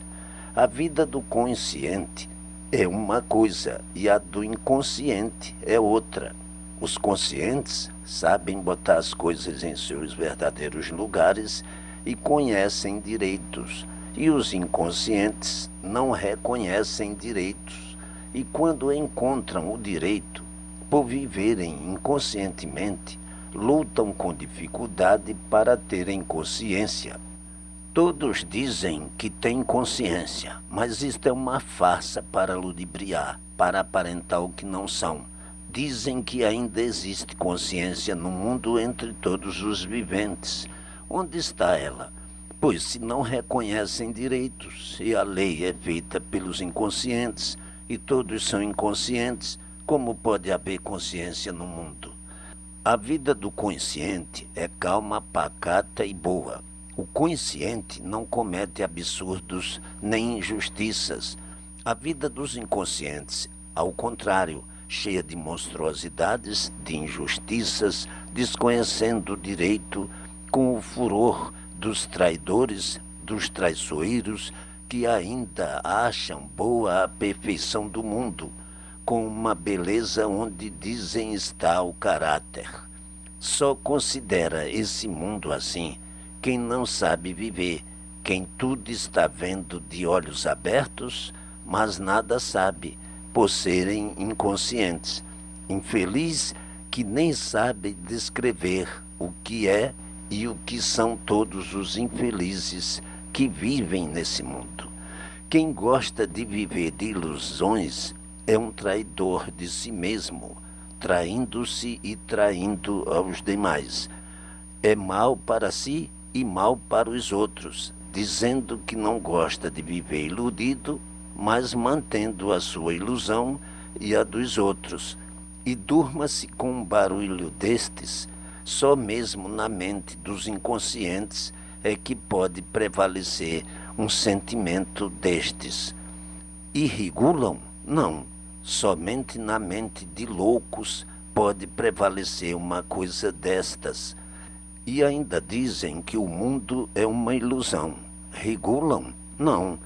A vida do consciente é uma coisa e a do inconsciente é outra. Os conscientes sabem botar as coisas em seus verdadeiros lugares e conhecem direitos, e os inconscientes não reconhecem direitos, e quando encontram o direito, por viverem inconscientemente, lutam com dificuldade para terem consciência. Todos dizem que têm consciência, mas isto é uma farsa para ludibriar, para aparentar o que não são. Dizem que ainda existe consciência no mundo entre todos os viventes. Onde está ela? Pois se não reconhecem direitos, e a lei é feita pelos inconscientes, e todos são inconscientes, como pode haver consciência no mundo? A vida do consciente é calma, pacata e boa. O consciente não comete absurdos nem injustiças. A vida dos inconscientes, ao contrário, cheia de monstruosidades, de injustiças, desconhecendo o direito, com o furor dos traidores, dos traiçoeiros, que ainda acham boa a perfeição do mundo, com uma beleza onde dizem está o caráter. Só considera esse mundo assim quem não sabe viver, quem tudo está vendo de olhos abertos, mas nada sabe, por serem inconscientes. Infeliz que nem sabe descrever o que é e o que são todos os infelizes que vivem nesse mundo. Quem gosta de viver de ilusões é um traidor de si mesmo, traindo-se e traindo aos demais. É mal para si e mal para os outros, dizendo que não gosta de viver iludido, mas mantendo a sua ilusão e a dos outros. E durma-se com um barulho destes, só mesmo na mente dos inconscientes é que pode prevalecer um sentimento destes. E regulam? Não. Somente na mente de loucos pode prevalecer uma coisa destas. E ainda dizem que o mundo é uma ilusão. Regulam? Não.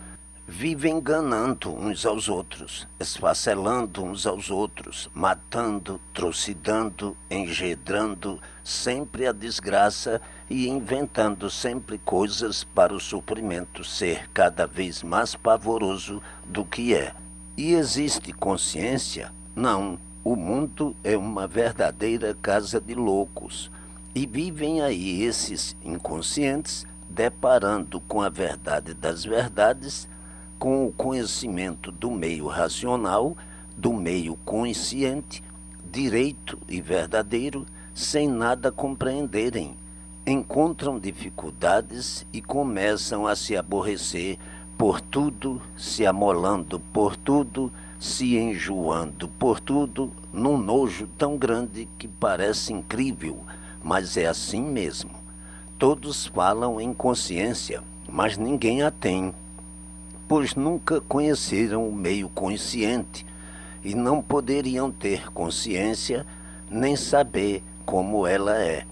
Vivem enganando uns aos outros, esfacelando uns aos outros, matando, trucidando, engendrando sempre a desgraça e inventando sempre coisas para o sofrimento ser cada vez mais pavoroso do que é. E existe consciência? Não. O mundo é uma verdadeira casa de loucos. E vivem aí esses inconscientes, deparando com a verdade das verdades, com o conhecimento do meio racional, do meio consciente, direito e verdadeiro, sem nada compreenderem. Encontram dificuldades e começam a se aborrecer por tudo, se amolando por tudo, se enjoando por tudo, num nojo tão grande que parece incrível, mas é assim mesmo. Todos falam em consciência, mas ninguém a tem. pois nunca conheceram o meio consciente e não poderiam ter consciência nem saber como ela é.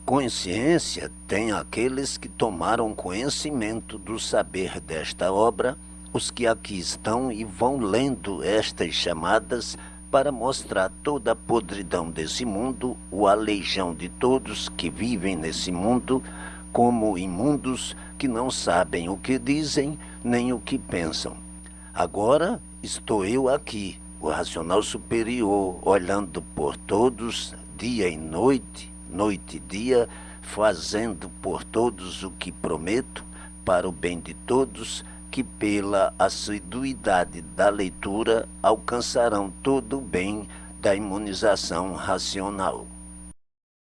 Consciência tem aqueles que tomaram conhecimento do saber desta obra, os que aqui estão e vão lendo estas chamadas para mostrar toda a podridão desse mundo, o aleijão de todos que vivem nesse mundo, como imundos que não sabem o que dizem nem o que pensam. Agora estou eu aqui, o racional superior, olhando por todos, dia e noite, noite e dia, fazendo por todos o que prometo, para o bem de todos, que pela assiduidade da leitura alcançarão todo o bem da imunização racional.